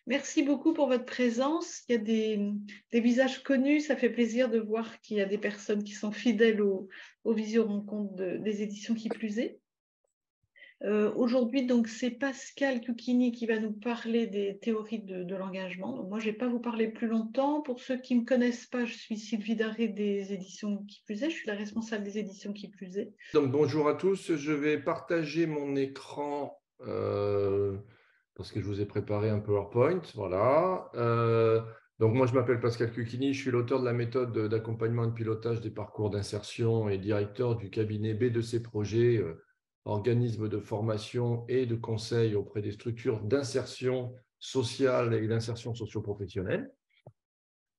Merci beaucoup pour votre présence. Il y a des visages connus. Ça fait plaisir de voir qu'il y a des personnes qui sont fidèles aux visio-rencontres des éditions Qui plus est. Aujourd'hui, donc, c'est Pascal Cucchini qui va nous parler des théories de l'engagement. Donc, moi, je ne vais pas vous parler plus longtemps. Pour ceux qui ne me connaissent pas, je suis Sylvie Daré des éditions Qui plus est. Je suis la responsable des éditions Qui plus est. Donc, bonjour à tous, je vais partager mon écran parce que je vous ai préparé un PowerPoint. Voilà. Donc, moi, je m'appelle Pascal Cucchini, je suis l'auteur de la méthode d'accompagnement et de pilotage des parcours d'insertion et directeur du cabinet B2C Projets, organisme de formation et de conseil auprès des structures d'insertion sociale et d'insertion socio-professionnelle.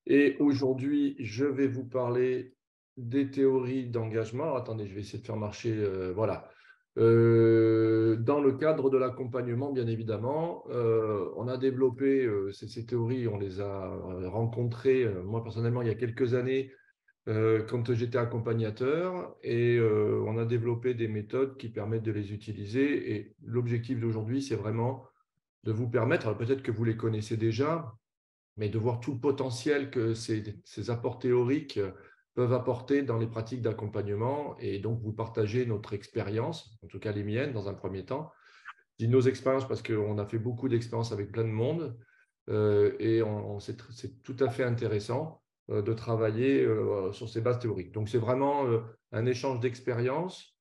Et aujourd'hui, je vais vous parler des théories d'engagement. Alors, attendez, je vais essayer de faire marcher. Voilà. Dans le cadre de l'accompagnement, bien évidemment, on a développé ces théories, on les a rencontrées, moi personnellement, il y a quelques années, quand j'étais accompagnateur, et on a développé des méthodes qui permettent de les utiliser. Et l'objectif d'aujourd'hui, c'est vraiment de vous permettre, alors peut-être que vous les connaissez déjà, mais de voir tout le potentiel que ces apports théoriques peuvent apporter dans les pratiques d'accompagnement et donc vous partager notre expérience, en tout cas les miennes dans un premier temps. Je dis nos expériences parce qu'on a fait beaucoup d'expériences avec plein de monde et c'est tout à fait intéressant de travailler sur ces bases théoriques. Donc c'est vraiment un échange d'expériences.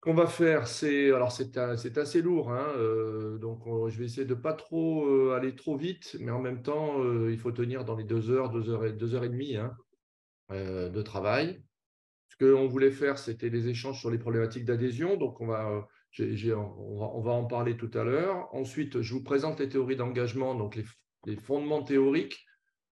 Qu'on va faire, c'est assez lourd, hein, donc je vais essayer de ne pas trop aller trop vite, mais en même temps, il faut tenir dans les 2 heures, 2 heures et demie hein, de travail. Ce qu'on voulait faire, c'était des échanges sur les problématiques d'adhésion, donc on va en parler tout à l'heure. Ensuite, je vous présente les théories d'engagement, donc les fondements théoriques.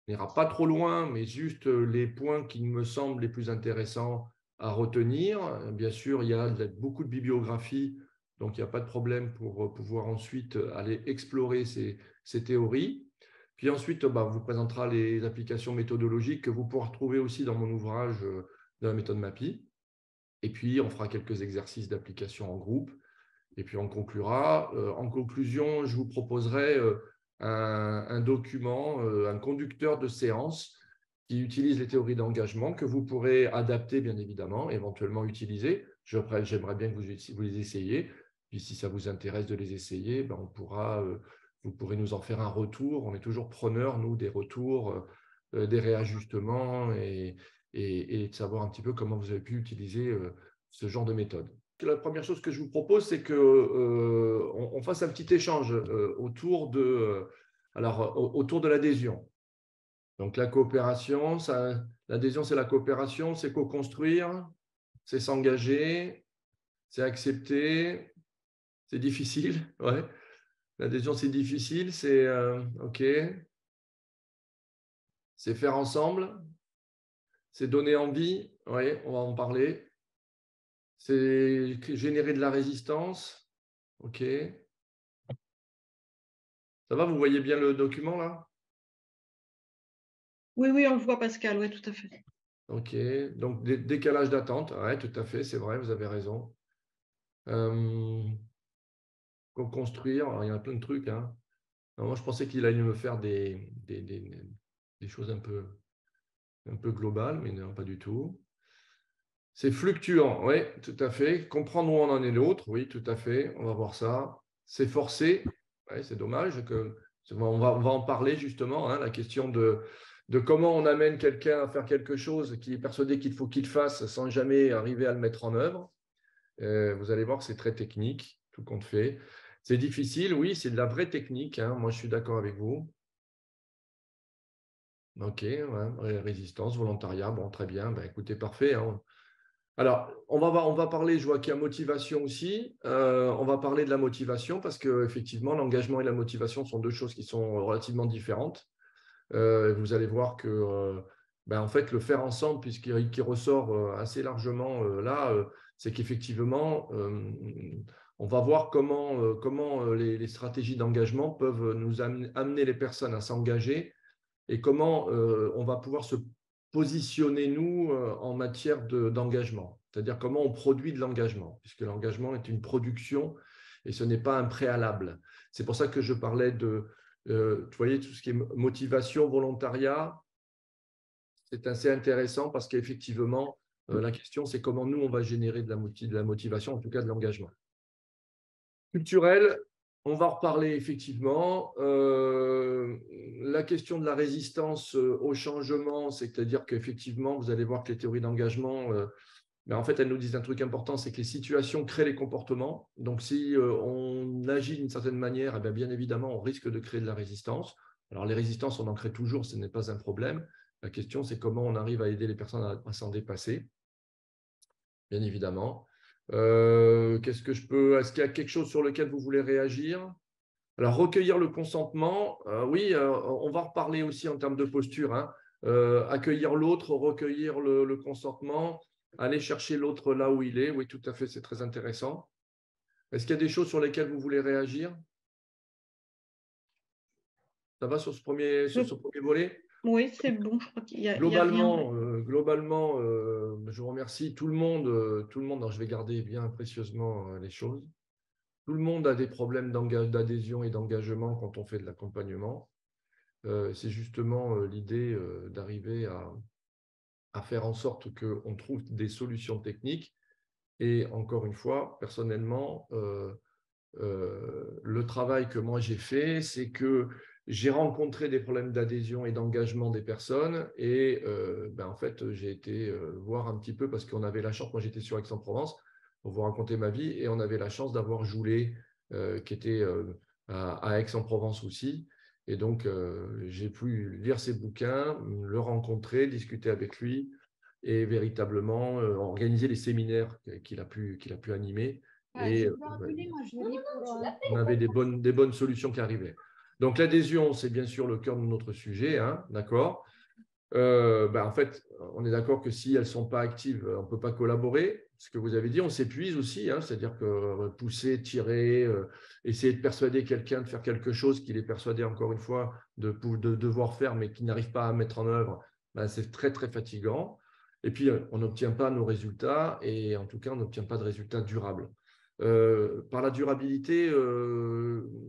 On n'ira pas trop loin, mais juste les points qui me semblent les plus intéressants à retenir. Bien sûr, il y a beaucoup de bibliographie, donc il n'y a pas de problème pour pouvoir ensuite aller explorer ces théories. Puis ensuite, on vous présentera les applications méthodologiques que vous pourrez retrouver aussi dans mon ouvrage de la méthode MAPI. Et puis, on fera quelques exercices d'application en groupe. Et puis, on conclura. En conclusion, je vous proposerai un document, un conducteur de séance qui utilise les théories d'engagement que vous pourrez adapter, bien évidemment, éventuellement utiliser. J'aimerais bien que vous les essayiez. Puis, si ça vous intéresse de les essayer, vous pourrez nous en faire un retour. On est toujours preneurs, nous, des retours, des réajustements et de savoir un petit peu comment vous avez pu utiliser ce genre de méthode. La première chose que je vous propose, c'est qu'on fasse un petit échange autour de l'adhésion. Donc, la coopération, l'adhésion, c'est la coopération, c'est co-construire, c'est s'engager, c'est accepter, c'est difficile. Ouais. L'adhésion, c'est difficile, c'est OK, c'est faire ensemble, c'est donner envie, oui, on va en parler. C'est générer de la résistance. OK. Ça va, vous voyez bien le document là? Oui, oui, on le voit, Pascal. Oui, tout à fait. OK. Donc, décalage d'attente. Oui, tout à fait, c'est vrai, vous avez raison. Construire, alors, il y a plein de trucs. Hein. Alors, moi, je pensais qu'il allait me faire des choses un peu globales, mais non, pas du tout. C'est fluctuant, oui, tout à fait. Comprendre où on en est l'autre, oui, tout à fait. On va voir ça. C'est forcé, ouais, c'est dommage que on va en parler justement. Hein, la question de comment on amène quelqu'un à faire quelque chose qui est persuadé qu'il faut qu'il fasse sans jamais arriver à le mettre en œuvre. Vous allez voir que c'est très technique, tout compte fait. C'est difficile, oui, c'est de la vraie technique. Hein, moi, je suis d'accord avec vous. OK, ouais, résistance, volontariat, bon, très bien. Ben, écoutez, parfait. Hein. Alors, on va parler, je vois qu'il y a motivation aussi. On va parler de la motivation parce qu'effectivement, l'engagement et la motivation sont deux choses qui sont relativement différentes. Vous allez voir que en fait, le faire ensemble, puisqu'il ressort assez largement là, c'est qu'effectivement, on va voir comment les stratégies d'engagement peuvent nous amener les personnes à s'engager et comment on va pouvoir se positionner, nous, en matière d'engagement. C'est-à-dire comment on produit de l'engagement, puisque l'engagement est une production et ce n'est pas un préalable. C'est pour ça que je parlais vous voyez, tout ce qui est motivation, volontariat, c'est assez intéressant parce qu'effectivement, la question, c'est comment nous, on va générer de la motivation, en tout cas de l'engagement. Culturel, on va en reparler effectivement. La question de la résistance au changement, c'est-à-dire qu'effectivement, vous allez voir que les théories d'engagement, mais en fait, elles nous disent un truc important, c'est que les situations créent les comportements. Donc, si on agit d'une certaine manière, eh bien évidemment, on risque de créer de la résistance. Alors, les résistances, on en crée toujours, ce n'est pas un problème. La question, c'est comment on arrive à aider les personnes à s'en dépasser, bien évidemment. Est-ce qu'il y a quelque chose sur lequel vous voulez réagir? Alors, recueillir le consentement, oui, on va reparler aussi en termes de posture, hein. Accueillir l'autre, recueillir le consentement, aller chercher l'autre là où il est. Oui, tout à fait, c'est très intéressant. Est-ce qu'il y a des choses sur lesquelles vous voulez réagir? Ça va sur ce premier volet? Oui, c'est bon, je crois qu'il y a Globalement, rien. je vous remercie. Tout le monde, alors je vais garder bien précieusement les choses. Tout le monde a des problèmes d'adhésion et d'engagement quand on fait de l'accompagnement. C'est justement l'idée d'arriver à faire en sorte qu'on trouve des solutions techniques. Et encore une fois, personnellement, le travail que moi j'ai fait, c'est que j'ai rencontré des problèmes d'adhésion et d'engagement des personnes et en fait, j'ai été voir un petit peu parce qu'on avait la chance, moi j'étais sur Aix-en-Provence pour vous raconter ma vie et on avait la chance d'avoir Joulet qui était à Aix-en-Provence aussi. Et donc, j'ai pu lire ses bouquins, le rencontrer, discuter avec lui et véritablement organiser les séminaires qu'il a pu animer. Et on avait des bonnes solutions qui arrivaient. Donc, l'adhésion, c'est bien sûr le cœur de notre sujet, hein, d'accord. En fait, on est d'accord que si elles ne sont pas actives, on ne peut pas collaborer. Ce que vous avez dit, on s'épuise aussi, hein, c'est-à-dire que pousser, tirer, essayer de persuader quelqu'un de faire quelque chose qu'il est persuadé, encore une fois, de devoir faire, mais qui n'arrive pas à mettre en œuvre, c'est très, très fatigant. Et puis, on n'obtient pas nos résultats et en tout cas, on n'obtient pas de résultats durables. Par la durabilité,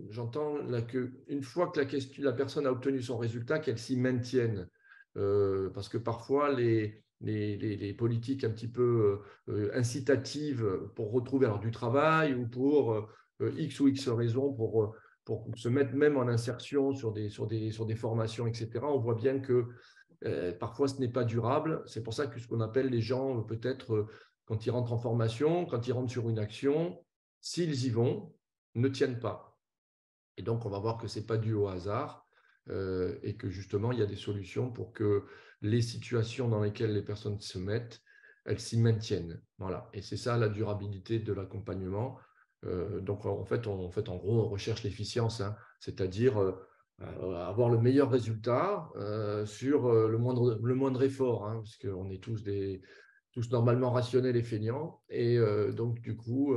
j'entends qu'une fois que la personne a obtenu son résultat, qu'elle s'y maintienne. Parce que parfois, les politiques un petit peu incitatives pour retrouver du travail ou pour X ou X raisons, pour se mettre même en insertion sur des formations, etc., on voit bien que parfois, ce n'est pas durable. C'est pour ça que ce qu'on appelle les gens, peut-être, quand ils rentrent en formation, quand ils rentrent sur une action, s'ils y vont, ne tiennent pas. Et donc, on va voir que ce n'est pas dû au hasard et que justement, il y a des solutions pour que les situations dans lesquelles les personnes se mettent, elles s'y maintiennent. Voilà. Et c'est ça la durabilité de l'accompagnement. Donc, en gros, on recherche l'efficience, hein, c'est-à-dire avoir le meilleur résultat sur le moindre effort, hein, parce qu'on est tous normalement rationnels et feignants. Et donc, du coup,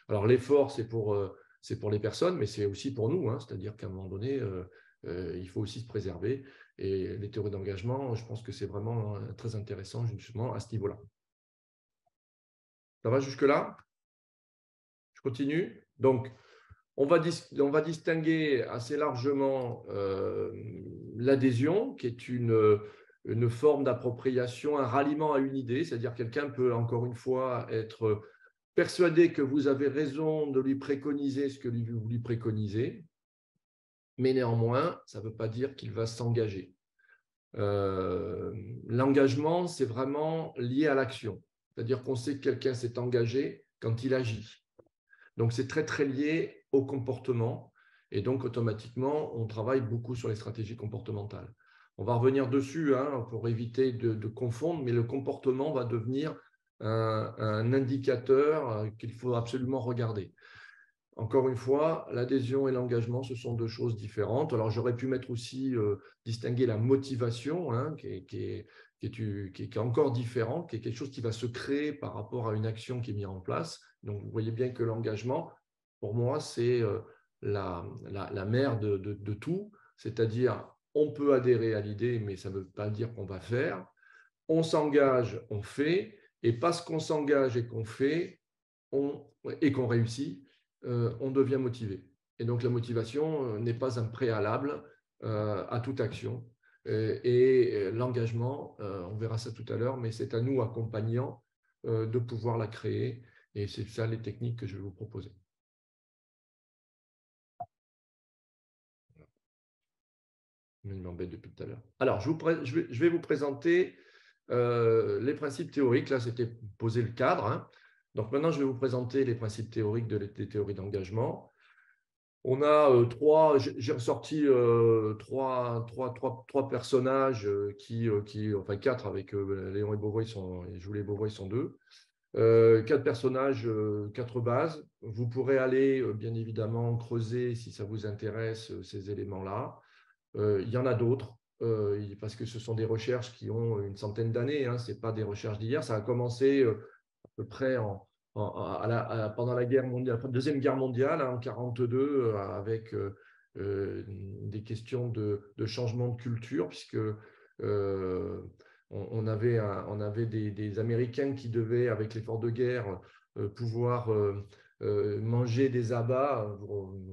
alors l'effort, c'est pour les personnes, mais c'est aussi pour nous, hein, c'est-à-dire qu'à un moment donné, il faut aussi se préserver. Et les théories d'engagement, je pense que c'est vraiment très intéressant justement à ce niveau-là. Ça va jusque-là? Je continue. Donc, on va distinguer assez largement l'adhésion, qui est une forme d'appropriation, un ralliement à une idée, c'est-à-dire quelqu'un peut, encore une fois, être persuadé que vous avez raison de lui préconiser ce que vous lui préconisez, mais néanmoins, ça ne veut pas dire qu'il va s'engager. L'engagement, c'est vraiment lié à l'action, c'est-à-dire qu'on sait que quelqu'un s'est engagé quand il agit. Donc, c'est très, très lié au comportement. Et donc, automatiquement, on travaille beaucoup sur les stratégies comportementales. On va revenir dessus hein, pour éviter de confondre, mais le comportement va devenir un indicateur qu'il faut absolument regarder. Encore une fois, l'adhésion et l'engagement, ce sont deux choses différentes. Alors, j'aurais pu mettre aussi, distinguer la motivation, hein, qui est encore différente, qui est quelque chose qui va se créer par rapport à une action qui est mise en place. Donc, vous voyez bien que l'engagement, pour moi, c'est la mère de tout. C'est-à-dire, on peut adhérer à l'idée, mais ça ne veut pas dire qu'on va faire. On s'engage, on fait. Et parce qu'on s'engage et qu'on fait, et qu'on réussit, on devient motivé. Et donc, la motivation n'est pas un préalable à toute action. Et l'engagement, on verra ça tout à l'heure, mais c'est à nous, accompagnants, de pouvoir la créer. Et c'est ça les techniques que je vais vous proposer. Il m'embête depuis tout à l'heure. Alors, je vais vous présenter les principes théoriques. Là, c'était poser le cadre. Hein. Donc, maintenant, je vais vous présenter les principes théoriques des théories d'engagement. On a j'ai ressorti trois personnages enfin quatre avec Léon et Beauvois, Jules et Beauvois sont deux. Quatre personnages, quatre bases. Vous pourrez aller, bien évidemment, creuser si ça vous intéresse ces éléments-là. Il y en a d'autres, parce que ce sont des recherches qui ont une centaine d'années. Hein, ce n'est pas des recherches d'hier. Ça a commencé à peu près pendant la guerre mondiale, Deuxième Guerre mondiale, hein, en 1942, avec des questions de changement de culture, puisque on avait des Américains qui devaient, avec l'effort de guerre, pouvoir manger des abats.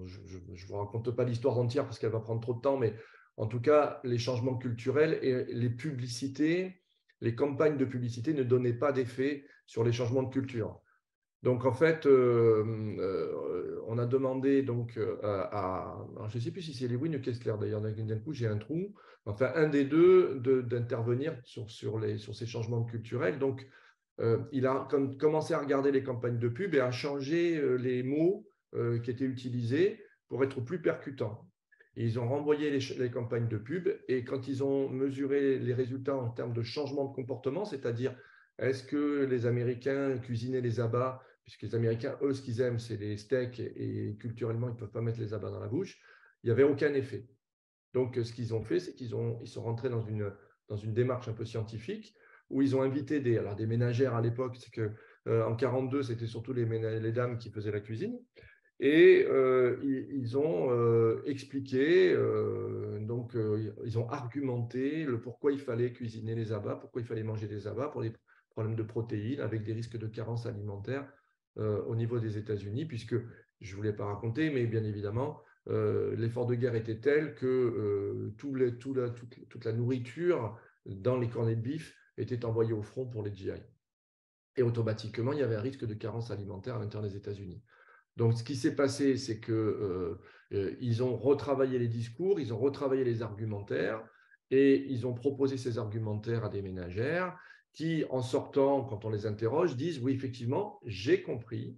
Je ne vous raconte pas l'histoire entière parce qu'elle va prendre trop de temps, mais en tout cas, les changements culturels et les publicités, les campagnes de publicité ne donnaient pas d'effet sur les changements de culture. Donc, en fait, on a demandé donc, alors je ne sais plus si c'est Lewin ou Kessler, d'ailleurs, d'un coup, j'ai un trou. Enfin, un des deux d'intervenir sur ces changements culturels. Donc, il a commencé à regarder les campagnes de pub et à changer les mots qui étaient utilisés pour être plus percutants. Et ils ont renvoyé les campagnes de pub et quand ils ont mesuré les résultats en termes de changement de comportement, c'est-à-dire est-ce que les Américains cuisinaient les abats, puisque les Américains, eux, ce qu'ils aiment, c'est les steaks et culturellement, ils ne peuvent pas mettre les abats dans la bouche, il n'y avait aucun effet. Donc, ce qu'ils ont fait, c'est qu'ils sont rentrés dans une démarche un peu scientifique où ils ont invité des ménagères à l'époque, c'est qu'en 1942, c'était surtout les dames qui faisaient la cuisine. Et ils ont expliqué, ils ont argumenté le pourquoi il fallait cuisiner les abats, pourquoi il fallait manger des abats pour des problèmes de protéines avec des risques de carence alimentaire au niveau des États-Unis, puisque je ne voulais pas raconter, mais bien évidemment, l'effort de guerre était tel que toute la nourriture dans les cornets de bif était envoyée au front pour les GI. Et automatiquement, il y avait un risque de carence alimentaire à l'intérieur des États-Unis. Donc, ce qui s'est passé, c'est qu'ils ont retravaillé les discours, ils ont retravaillé les argumentaires et ils ont proposé ces argumentaires à des ménagères qui, en sortant, quand on les interroge, disent « Oui, effectivement, j'ai compris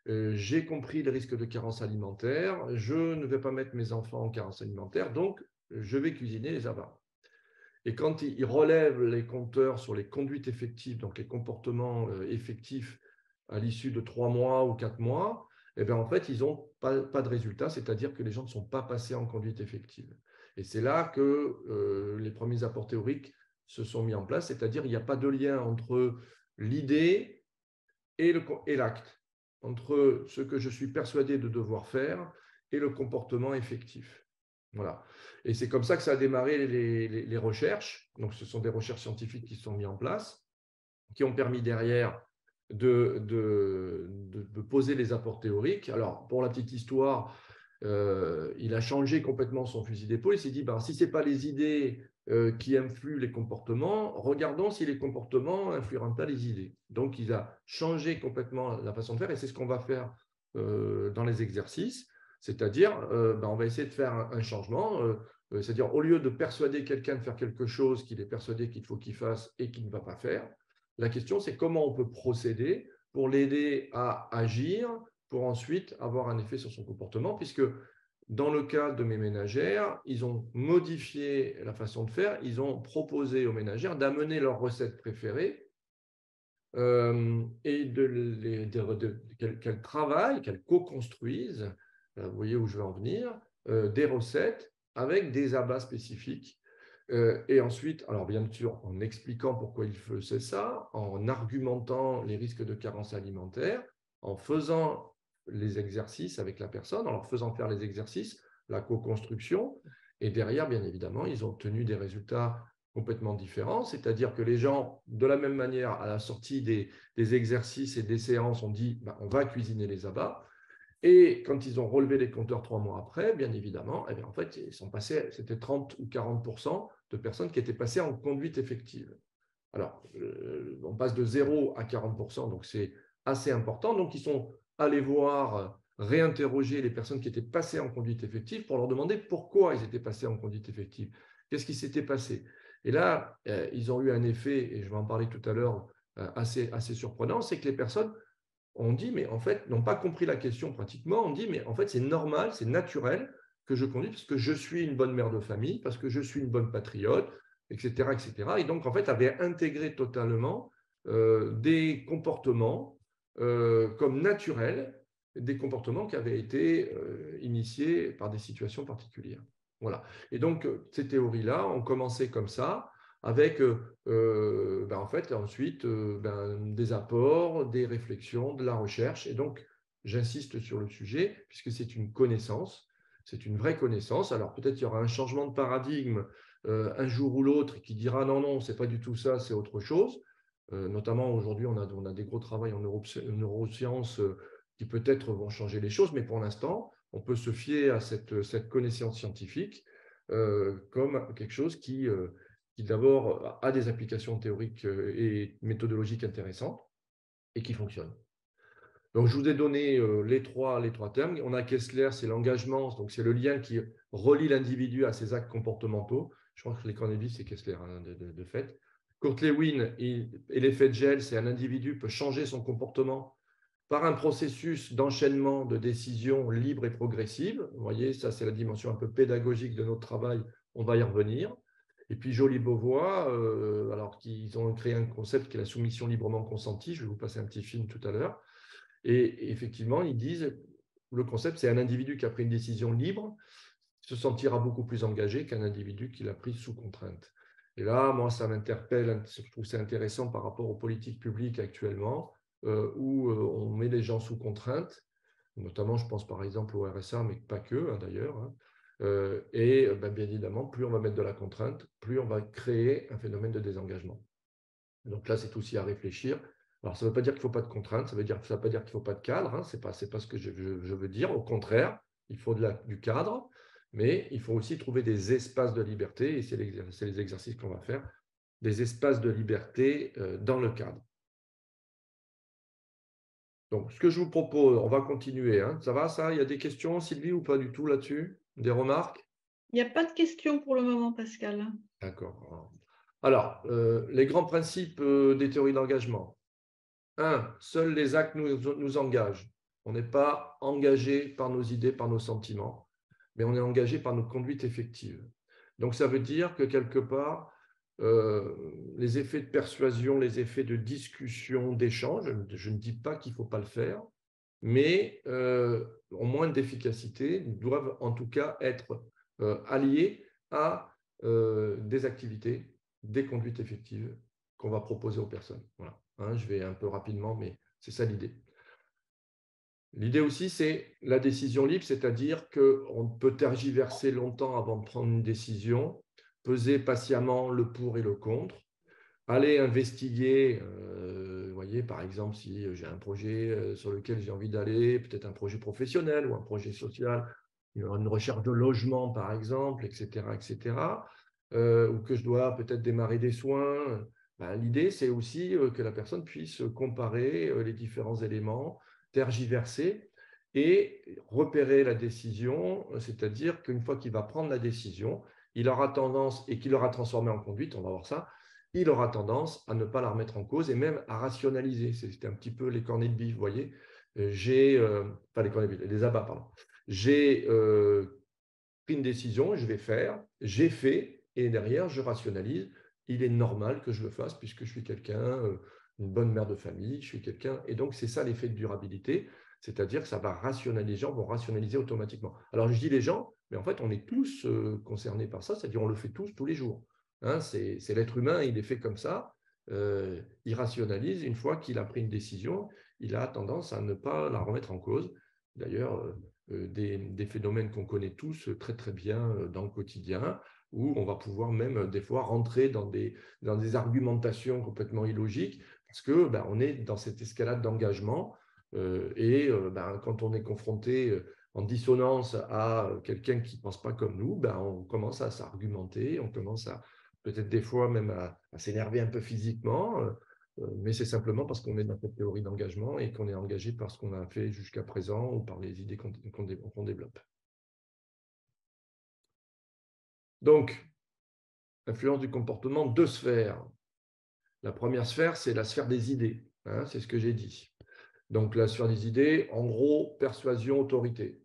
le risque de carence alimentaire, je ne vais pas mettre mes enfants en carence alimentaire, donc je vais cuisiner les abats. » Et quand ils relèvent les compteurs sur les conduites effectives, donc les comportements effectifs à l'issue de 3 mois ou 4 mois, eh bien, en fait, ils n'ont pas de résultat, c'est-à-dire que les gens ne sont pas passés en conduite effective. Et c'est là que les premiers apports théoriques se sont mis en place, c'est-à-dire qu'il n'y a pas de lien entre l'idée et l'acte, entre ce que je suis persuadé de devoir faire et le comportement effectif. Voilà. Et c'est comme ça que ça a démarré les recherches. Donc, ce sont des recherches scientifiques qui se sont mises en place, qui ont permis derrière de poser les apports théoriques. Alors, pour la petite histoire, il a changé complètement son fusil d'épaule. Il s'est dit, si ce n'est pas les idées qui influent les comportements, regardons si les comportements n'influeront pas les idées. Donc, il a changé complètement la façon de faire et c'est ce qu'on va faire dans les exercices. C'est-à-dire, on va essayer de faire un changement. C'est-à-dire, au lieu de persuader quelqu'un de faire quelque chose qu'il est persuadé qu'il faut qu'il fasse et qu'il ne va pas faire, la question, c'est comment on peut procéder pour l'aider à agir, pour ensuite avoir un effet sur son comportement, puisque dans le cas de mes ménagères, ils ont modifié la façon de faire, ils ont proposé aux ménagères d'amener leurs recettes préférées et qu'elles travaillent, qu'elles co-construisent, vous voyez où je veux en venir, des recettes avec des abats spécifiques. Et ensuite, alors bien sûr, en expliquant pourquoi il faisait ça, en argumentant les risques de carence alimentaire, en faisant les exercices avec la personne, en leur faisant faire les exercices, la co-construction. Et derrière, bien évidemment, ils ont obtenu des résultats complètement différents, c'est-à-dire que les gens, de la même manière, à la sortie des exercices et des séances, ont dit on va cuisiner les abats. Et quand ils ont relevé les compteurs 3 mois après, bien évidemment, eh bien, en fait, ils sont passés, c'était 30 ou 40% de personnes qui étaient passées en conduite effective. Alors, on passe de 0 à 40%, donc c'est assez important. Donc, ils sont allés voir, réinterroger les personnes qui étaient passées en conduite effective pour leur demander pourquoi ils étaient passés en conduite effective. Qu'est-ce qui s'était passé? Et là, ils ont eu un effet, et je vais en parler tout à l'heure, assez surprenant, c'est que les personnes ont dit, mais en fait, n'ont pas compris la question pratiquement. On dit, mais en fait, c'est normal, c'est naturel que je conduise parce que je suis une bonne mère de famille, parce que je suis une bonne patriote, etc., etc. Et donc, en fait, avait intégré totalement des comportements comme naturels, des comportements qui avaient été initiés par des situations particulières. Voilà. Et donc, ces théories-là ont commencé comme ça, avec en fait, ensuite des apports, des réflexions, de la recherche. Et donc, j'insiste sur le sujet, puisque c'est une connaissance, c'est une vraie connaissance. Alors, peut-être qu'il y aura un changement de paradigme un jour ou l'autre qui dira non, non, ce n'est pas du tout ça, c'est autre chose. Notamment, aujourd'hui, on a des gros travaux en neurosciences qui peut-être vont changer les choses, mais pour l'instant, on peut se fier à cette connaissance scientifique comme quelque chose qui d'abord a des applications théoriques et méthodologiques intéressantes et qui fonctionnent. Donc, je vous ai donné les trois termes. On a Kessler, c'est l'engagement, donc c'est le lien qui relie l'individu à ses actes comportementaux. Je crois que les Carnegie, c'est Kessler, hein, de fait. Kurt Lewin et l'effet de gel, c'est un individu peut changer son comportement par un processus d'enchaînement de décisions libres et progressives. Vous voyez, ça, c'est la dimension un peu pédagogique de notre travail. On va y revenir. Et puis Joly-Beauvois, alors qu'ils ont créé un concept qui est la soumission librement consentie. Je vais vous passer un petit film tout à l'heure. Et effectivement, ils disent, le concept, c'est un individu qui a pris une décision libre, se sentira beaucoup plus engagé qu'un individu qui l'a prise sous contrainte. Et là, moi, ça m'interpelle, je trouve ça intéressant par rapport aux politiques publiques actuellement, où on met les gens sous contrainte, notamment, je pense par exemple au RSA, mais pas que, hein, d'ailleurs. Hein. Bien évidemment, plus on va mettre de la contrainte, plus on va créer un phénomène de désengagement. Donc là, c'est aussi à réfléchir. Alors, ça ne veut pas dire qu'il ne faut pas de contraintes, ça ne veut pas dire qu'il ne faut pas de cadre, hein, ce n'est pas ce que je veux dire. Au contraire, il faut du cadre, mais il faut aussi trouver des espaces de liberté, et c'est les exercices qu'on va faire, des espaces de liberté dans le cadre. Donc, ce que je vous propose, on va continuer. Hein. Ça va, ça? Il y a des questions, Sylvie, ou pas du tout là-dessus? Des remarques? Il n'y a pas de questions pour le moment, Pascal. D'accord. Alors, les grands principes des théories d'engagement. 1. Seuls les actes nous engagent. On n'est pas engagé par nos idées, par nos sentiments, mais on est engagé par nos conduites effectives. Donc, ça veut dire que quelque part, les effets de persuasion, les effets de discussion, d'échange, je ne dis pas qu'il ne faut pas le faire, mais en moins d'efficacité, doivent en tout cas être alliés à des activités, des conduites effectives qu'on va proposer aux personnes. Voilà. Hein, je vais un peu rapidement, mais c'est ça l'idée. L'idée aussi, c'est la décision libre, c'est-à-dire qu'on peut tergiverser longtemps avant de prendre une décision, peser patiemment le pour et le contre, aller investiguer, voyez, par exemple, si j'ai un projet sur lequel j'ai envie d'aller, peut-être un projet professionnel ou un projet social, une recherche de logement, par exemple, etc., etc., ou que je dois peut-être démarrer des soins. L'idée, c'est aussi que la personne puisse comparer les différents éléments, tergiverser et repérer la décision, c'est-à-dire qu'une fois qu'il va prendre la décision, il aura tendance, et qu'il l'aura transformée en conduite, on va voir ça, il aura tendance à ne pas la remettre en cause et même à rationaliser. C'était un petit peu les cornets de bif, vous voyez. Pas les cornets de bif, les abats, pardon. J'ai pris une décision, je vais faire, j'ai fait, et derrière, je rationalise. Il est normal que je le fasse puisque je suis quelqu'un, une bonne mère de famille, je suis quelqu'un. Et donc, c'est ça l'effet de durabilité, c'est-à-dire que ça va rationaliser, les gens vont rationaliser automatiquement. Alors, je dis les gens, mais en fait, on est tous concernés par ça, c'est-à-dire on le fait tous les jours. Hein, c'est l'être humain, il est fait comme ça. Il rationalise. Une fois qu'il a pris une décision, il a tendance à ne pas la remettre en cause. D'ailleurs, des phénomènes qu'on connaît tous très très bien dans le quotidien, où on va pouvoir même des fois rentrer dans des argumentations complètement illogiques, parce que on est dans cette escalade d'engagement Quand on est confronté en dissonance à quelqu'un qui ne pense pas comme nous, on commence à s'argumenter, on commence à peut-être des fois même à s'énerver un peu physiquement, mais c'est simplement parce qu'on est dans cette théorie d'engagement et qu'on est engagé par ce qu'on a fait jusqu'à présent ou par les idées qu'on développe. Donc, influence du comportement, 2 sphères. La première sphère, c'est la sphère des idées, hein, c'est ce que j'ai dit. Donc, la sphère des idées, en gros, persuasion, autorité.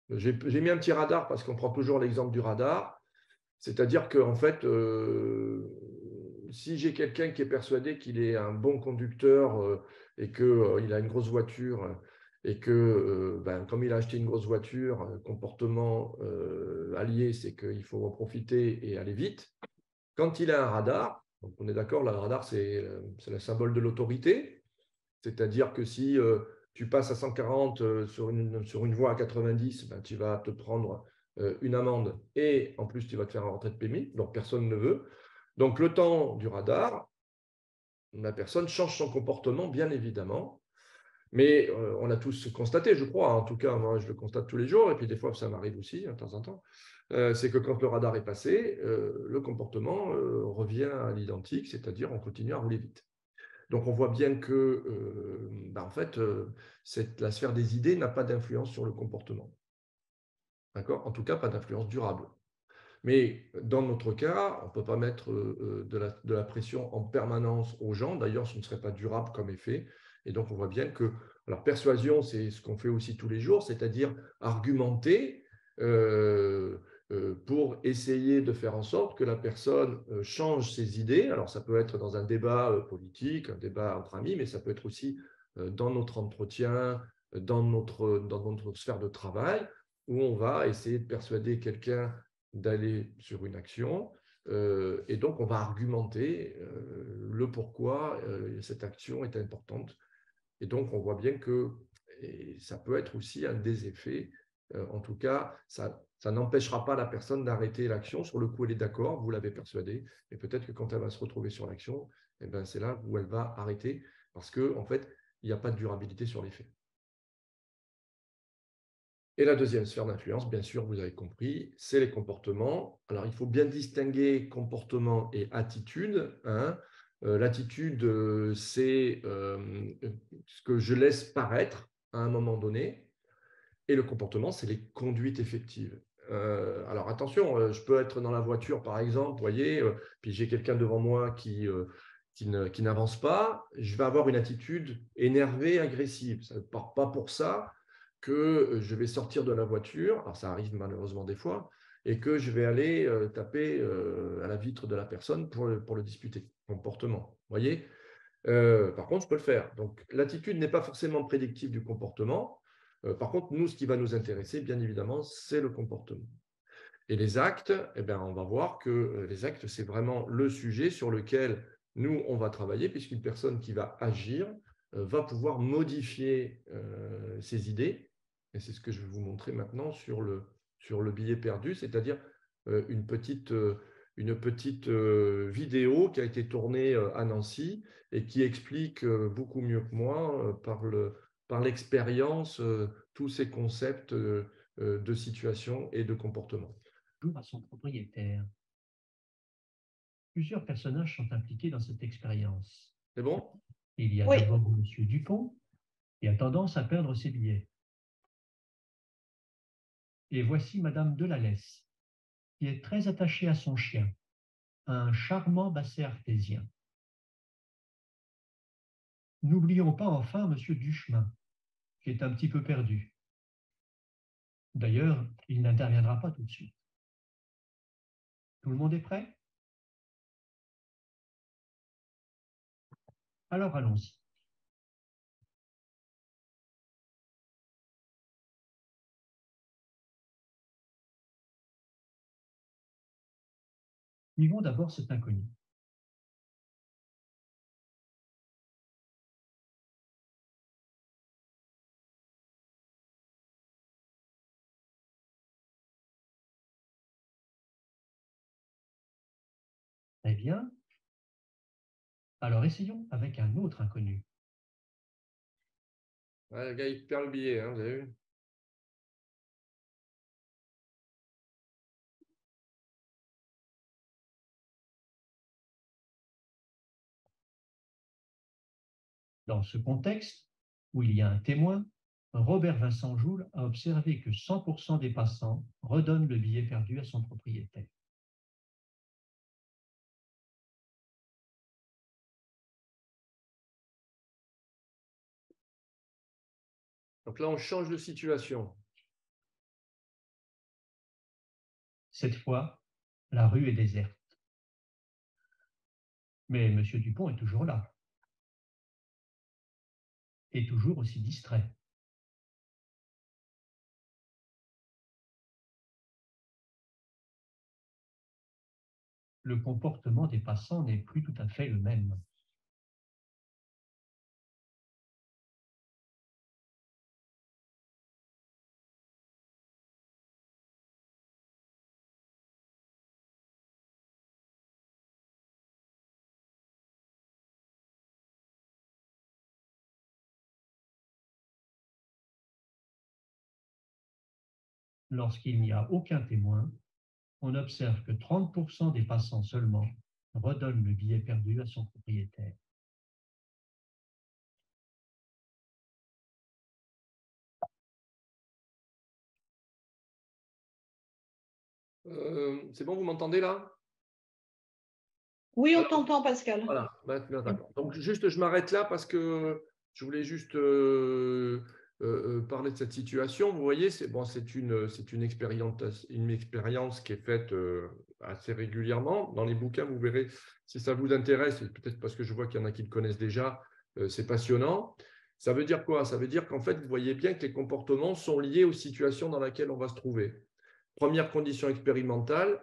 J'ai mis un petit radar parce qu'on prend toujours l'exemple du radar. C'est-à-dire qu'en fait, si j'ai quelqu'un qui est persuadé qu'il est un bon conducteur et qu'il a une grosse voiture et que, comme il a acheté une grosse voiture, comportement allié, c'est qu'il faut en profiter et aller vite. Quand il a un radar, donc on est d'accord, le radar, c'est le symbole de l'autorité. C'est-à-dire que si tu passes à 140 sur une voie à 90, tu vas te prendre une amende et en plus tu vas te faire un retrait de PMI, donc personne ne veut. Donc le temps du radar, la personne change son comportement, bien évidemment, mais on a tous constaté, je crois, en tout cas moi je le constate tous les jours, et puis des fois ça m'arrive aussi de temps en temps, c'est que quand le radar est passé, le comportement revient à l'identique, c'est-à-dire on continue à rouler vite. Donc, on voit bien que en fait, la sphère des idées n'a pas d'influence sur le comportement. D'accord ? En tout cas, pas d'influence durable. Mais dans notre cas, on ne peut pas mettre de la pression en permanence aux gens. D'ailleurs, ce ne serait pas durable comme effet. Et donc, on voit bien que, alors, persuasion, c'est ce qu'on fait aussi tous les jours, c'est-à-dire argumenter pour essayer de faire en sorte que la personne change ses idées. Alors, ça peut être dans un débat politique, un débat entre amis, mais ça peut être aussi dans notre entretien, dans notre sphère de travail, où on va essayer de persuader quelqu'un d'aller sur une action. Et donc, on va argumenter le pourquoi cette action est importante. Et donc, on voit bien que ça peut être aussi un des effets. En tout cas, ça n'empêchera pas la personne d'arrêter l'action. Sur le coup, elle est d'accord, vous l'avez persuadée. Et peut-être que quand elle va se retrouver sur l'action, c'est là où elle va arrêter parce qu'en fait, il n'y a pas de durabilité sur l'effet. Et la deuxième sphère d'influence, bien sûr, vous avez compris, c'est les comportements. Alors, il faut bien distinguer comportement et attitude, hein. L'attitude, c'est ce que je laisse paraître à un moment donné. Et le comportement, c'est les conduites effectives. Alors, attention, je peux être dans la voiture, par exemple, vous voyez, puis j'ai quelqu'un devant moi qui n'avance pas. Je vais avoir une attitude énervée, agressive. Ça ne part pas pour ça que je vais sortir de la voiture, alors ça arrive malheureusement des fois, et que je vais aller taper à la vitre de la personne pour le disputer. Comportement, vous voyez. Par contre, je peux le faire. Donc, l'attitude n'est pas forcément prédictive du comportement. Par contre, nous, ce qui va nous intéresser, bien évidemment, c'est le comportement. Et les actes, on va voir que les actes, c'est vraiment le sujet sur lequel nous, on va travailler, puisqu'une personne qui va agir va pouvoir modifier ses idées. Et c'est ce que je vais vous montrer maintenant sur le billet perdu, c'est-à-dire une petite vidéo qui a été tournée à Nancy et qui explique beaucoup mieux que moi par l'expérience tous ces concepts de situation et de comportement. À son propriétaire. Plusieurs personnages sont impliqués dans cette expérience. C'est bon? Il y a d'abord Monsieur Dupont, qui a tendance à perdre ses billets. Et voici Madame Delallès, qui est très attachée à son chien, un charmant basset artésien. N'oublions pas enfin Monsieur Duchemin, qui est un petit peu perdu. D'ailleurs, il n'interviendra pas tout de suite. Tout le monde est prêt? Alors allons-y. Suivons d'abord cet inconnu. Très bien. Alors essayons avec un autre inconnu. Ouais, le gars, il perd le billet, hein, vous avez vu? Dans ce contexte, où il y a un témoin, Robert Vincent Joule a observé que 100% des passants redonnent le billet perdu à son propriétaire. Donc là, on change de situation. Cette fois, la rue est déserte. Mais M. Dupont est toujours là. Et toujours aussi distrait. Le comportement des passants n'est plus tout à fait le même. Lorsqu'il n'y a aucun témoin, on observe que 30% des passants seulement redonnent le billet perdu à son propriétaire. C'est bon, vous m'entendez là? Oui, on t'entend, Pascal. Voilà, d'accord. Donc, juste, je m'arrête là parce que je voulais juste parler de cette situation. Vous voyez, c'est bon, c'est une expérience qui est faite assez régulièrement. Dans les bouquins, vous verrez, si ça vous intéresse, et peut-être parce que je vois qu'il y en a qui le connaissent déjà, c'est passionnant. Ça veut dire quoi? Ça veut dire qu'en fait, vous voyez bien que les comportements sont liés aux situations dans lesquelles on va se trouver. Première condition expérimentale,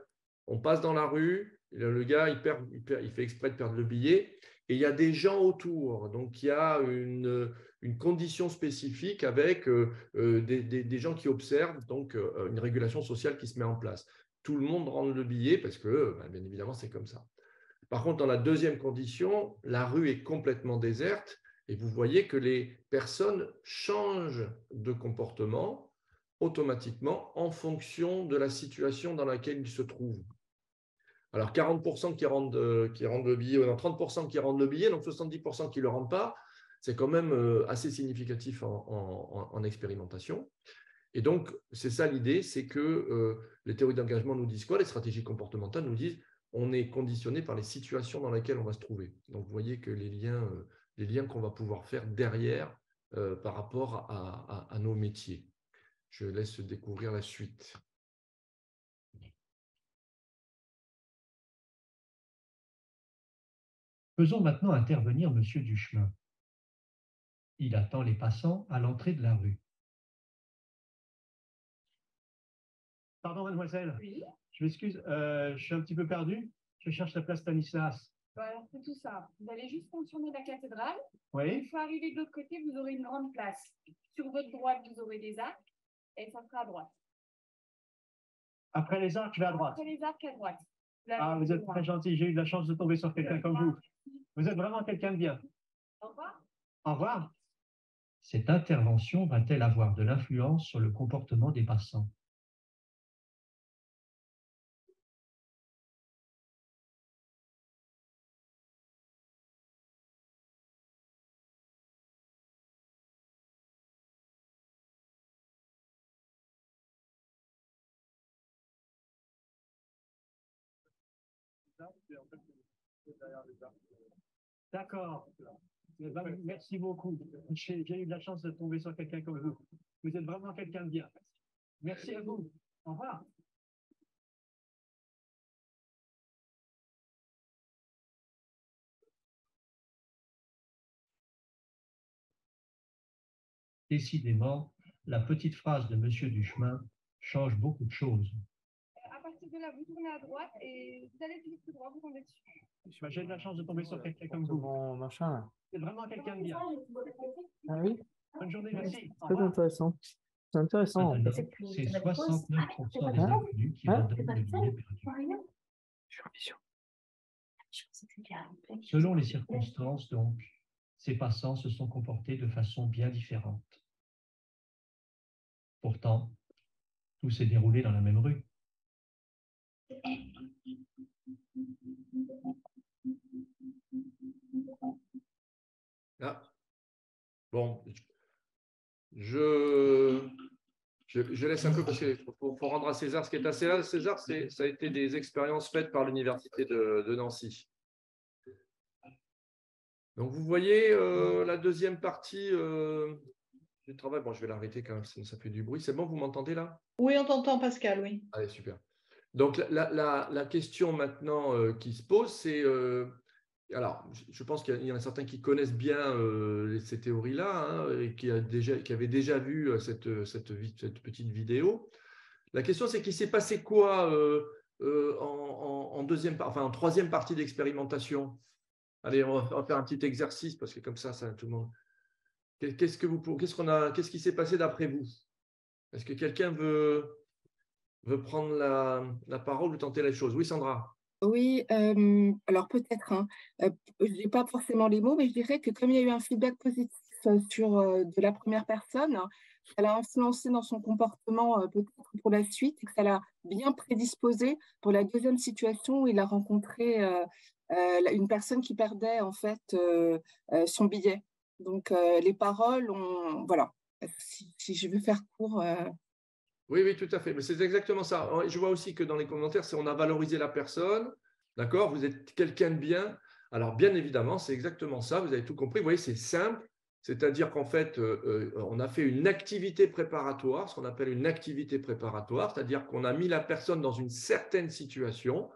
on passe dans la rue, le gars, il fait exprès de perdre le billet, et il y a des gens autour. Donc, il y a une condition spécifique avec des gens qui observent, donc une régulation sociale qui se met en place. Tout le monde rend le billet parce que, bien évidemment, c'est comme ça. Par contre, dans la deuxième condition, la rue est complètement déserte, et vous voyez que les personnes changent de comportement automatiquement en fonction de la situation dans laquelle ils se trouvent. Alors, 40% qui rendent le billet, non, 30% qui rendent le billet, donc 70% qui ne le rendent pas, c'est quand même assez significatif en expérimentation. Et donc, c'est ça l'idée, c'est que les théories d'engagement nous disent quoi? Les stratégies comportementales nous disent on est conditionné par les situations dans lesquelles on va se trouver. Donc, vous voyez que les liens qu'on va pouvoir faire derrière par rapport à nos métiers. Je laisse découvrir la suite. Faisons maintenant intervenir M. Duchemin. Il attend les passants à l'entrée de la rue. Pardon, mademoiselle. Oui. Je m'excuse, je suis un petit peu perdu. Je cherche la place Stanislas. Alors, c'est tout ça. Vous allez juste contourner la cathédrale. Oui. Une fois arrivé de l'autre côté, vous aurez une grande place. Sur votre droite, vous aurez des arcs et ça sera à droite. Après les arcs, je vais à droite. Après les arcs, à droite. Ah, vous êtes très gentil. J'ai eu de la chance de tomber sur quelqu'un comme vous. Vous êtes vraiment quelqu'un de bien. Au revoir. Au revoir. Cette intervention va-t-elle avoir de l'influence sur le comportement des passants? D'accord. Merci beaucoup. J'ai eu de la chance de tomber sur quelqu'un comme vous. Vous êtes vraiment quelqu'un de bien. Merci à vous. Au revoir. Décidément, la petite phrase de M. Duchemin change beaucoup de choses. À partir de là, vous tournez à droite et vous allez tout droit, vous tombez dessus. J'ai de la chance de tomber sur quelqu'un comme vous. Mon machin. C'est vraiment quelqu'un de bien. Ah oui, Bonne journée, merci. Au très revoir. intéressant. C'est intéressant. Maintenant, c'est 69% des inconnus qui redonnent le billet perdu. Je suis en vision. Selon les circonstances, donc, ces passants se sont comportés de façon bien différente. Pourtant, tout s'est déroulé dans la même rue. Ah. Bon, je laisse un peu parce qu'il faut rendre à César ce qui est à César. César, ça a été des expériences faites par l'Université de Nancy. Donc, vous voyez la deuxième partie du travail. Bon, je vais l'arrêter quand même, sinon ça fait du bruit. C'est bon, vous m'entendez là? Oui, on t'entend, Pascal, oui. Allez, super. Donc, la question maintenant qui se pose, c'est… alors, je pense qu'il y en a certains qui connaissent bien ces théories-là hein, et qui avaient déjà vu cette petite vidéo. La question, c'est qu'il s'est passé quoi en troisième partie d'expérimentation? Allez, on va faire un petit exercice parce que comme ça tout le monde… Qu'est-ce qui s'est passé d'après vous? Est-ce que quelqu'un veut prendre la parole ou tenter les choses? Oui, Sandra. Oui, alors peut-être, hein, je n'ai pas forcément les mots, mais je dirais que comme il y a eu un feedback positif sur de la première personne, ça l'a influencé dans son comportement peut-être pour la suite et que ça l'a bien prédisposé pour la deuxième situation où il a rencontré une personne qui perdait en fait son billet. Donc les paroles, voilà, si je veux faire court. Oui, oui, tout à fait. Mais c'est exactement ça. Je vois aussi que dans les commentaires, on a valorisé la personne. D'accord? Vous êtes quelqu'un de bien. Alors, bien évidemment, c'est exactement ça. Vous avez tout compris. Vous voyez, c'est simple. C'est-à-dire qu'en fait, on a fait une activité préparatoire, ce qu'on appelle une activité préparatoire, c'est-à-dire qu'on a mis la personne dans une certaine situation.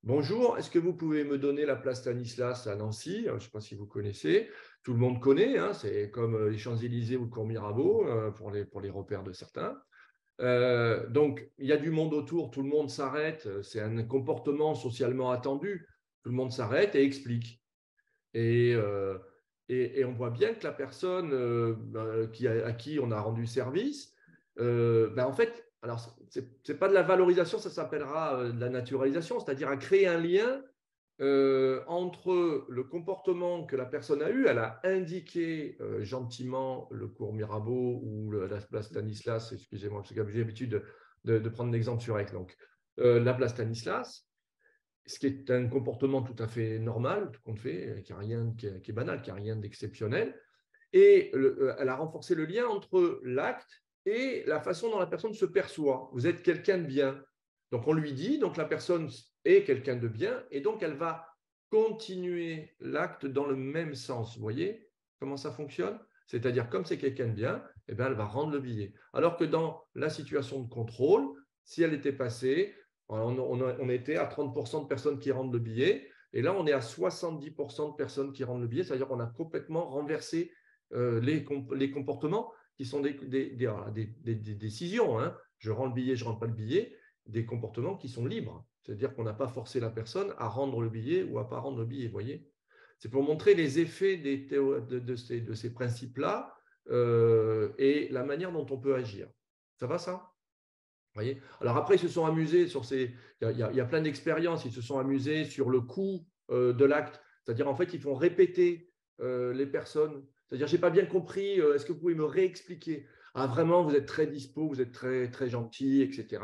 Bonjour, est-ce que vous pouvez me donner la place Stanislas à Nancy? Je ne sais pas si vous connaissez. Tout le monde connaît. Hein, c'est comme les Champs-Élysées ou le cours Mirabeau pour les repères de certains. Donc, il y a du monde autour, tout le monde s'arrête, c'est un comportement socialement attendu, tout le monde s'arrête et explique. Et on voit bien que la personne à qui on a rendu service, en fait, alors c'est pas de la valorisation, ça s'appellera de la naturalisation, c'est-à-dire à créer un lien entre le comportement que la personne a eu, elle a indiqué gentiment le cours Mirabeau ou la place Stanislas, excusez-moi, parce que j'ai l'habitude de prendre l'exemple sur Aix. Donc, la place Stanislas, ce qui est un comportement tout à fait normal, tout compte fait, qui est banal, qui n'a rien d'exceptionnel. Et elle a renforcé le lien entre l'acte et la façon dont la personne se perçoit. Vous êtes quelqu'un de bien. Donc, on lui dit, donc la personne est quelqu'un de bien, et donc elle va continuer l'acte dans le même sens. Vous voyez comment ça fonctionne? C'est-à-dire, comme c'est quelqu'un de bien, eh bien, elle va rendre le billet. Alors que dans la situation de contrôle, si elle était passée, on était à 30% de personnes qui rendent le billet, et là, on est à 70% de personnes qui rendent le billet, c'est-à-dire qu'on a complètement renversé les comportements qui sont des décisions. Hein. Je rends le billet, je ne rends pas le billet, des comportements qui sont libres. C'est-à-dire qu'on n'a pas forcé la personne à rendre le billet ou à ne pas rendre le billet. Vous voyez, c'est pour montrer les effets de ces principes-là et la manière dont on peut agir. Ça va, ça? Vous voyez? Alors après, ils se sont amusés sur ces… Il y a plein d'expériences. Ils se sont amusés sur le coût de l'acte. C'est-à-dire, en fait, ils font répéter les personnes. C'est-à-dire, je n'ai pas bien compris. Est-ce que vous pouvez me réexpliquer? Ah, vraiment, vous êtes très dispo, vous êtes très, très gentil, etc.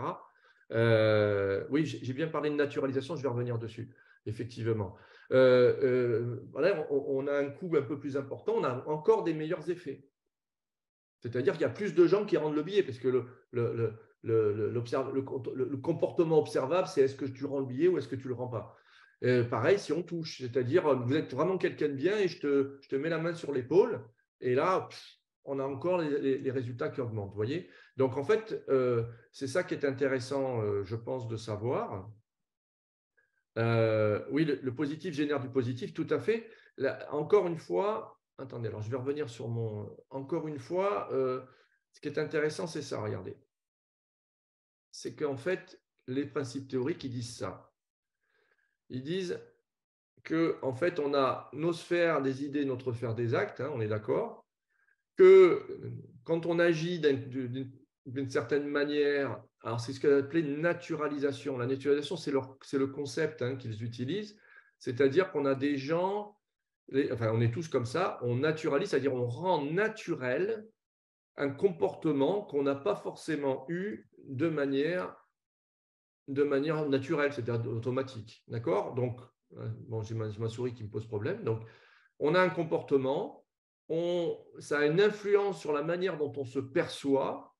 Oui, j'ai bien parlé de naturalisation, je vais revenir dessus, effectivement. Voilà, on a un coût un peu plus important, on a encore des meilleurs effets. C'est-à-dire qu'il y a plus de gens qui rendent le billet, parce que le comportement observable, c'est est-ce que tu rends le billet ou est-ce que tu ne le rends pas. Pareil, si on touche, c'est-à-dire vous êtes vraiment quelqu'un de bien et je te mets la main sur l'épaule, et là, on a encore les résultats qui augmentent, vous voyez. Donc, en fait, c'est ça qui est intéressant, je pense, de savoir. Oui, le positif génère du positif, tout à fait. Là, encore une fois, attendez, alors je vais revenir sur mon… Encore une fois, ce qui est intéressant, c'est ça, regardez. C'est qu'en fait, les principes théoriques, ils disent ça. Ils disent qu'en fait, on a nos sphères des idées, notre sphère des actes, hein, on est d'accord, que quand on agit d'une certaine manière, alors c'est ce qu'on appelait naturalisation. La naturalisation, c'est le concept qu'ils utilisent, c'est-à-dire qu'on a des gens on est tous comme ça, on naturalise, c'est-à-dire on rend naturel un comportement qu'on n'a pas forcément eu de manière naturelle, c'est-à-dire automatique. D'accord? Donc, bon, j'ai ma souris qui me pose problème. Donc, on a un comportement, ça a une influence sur la manière dont on se perçoit,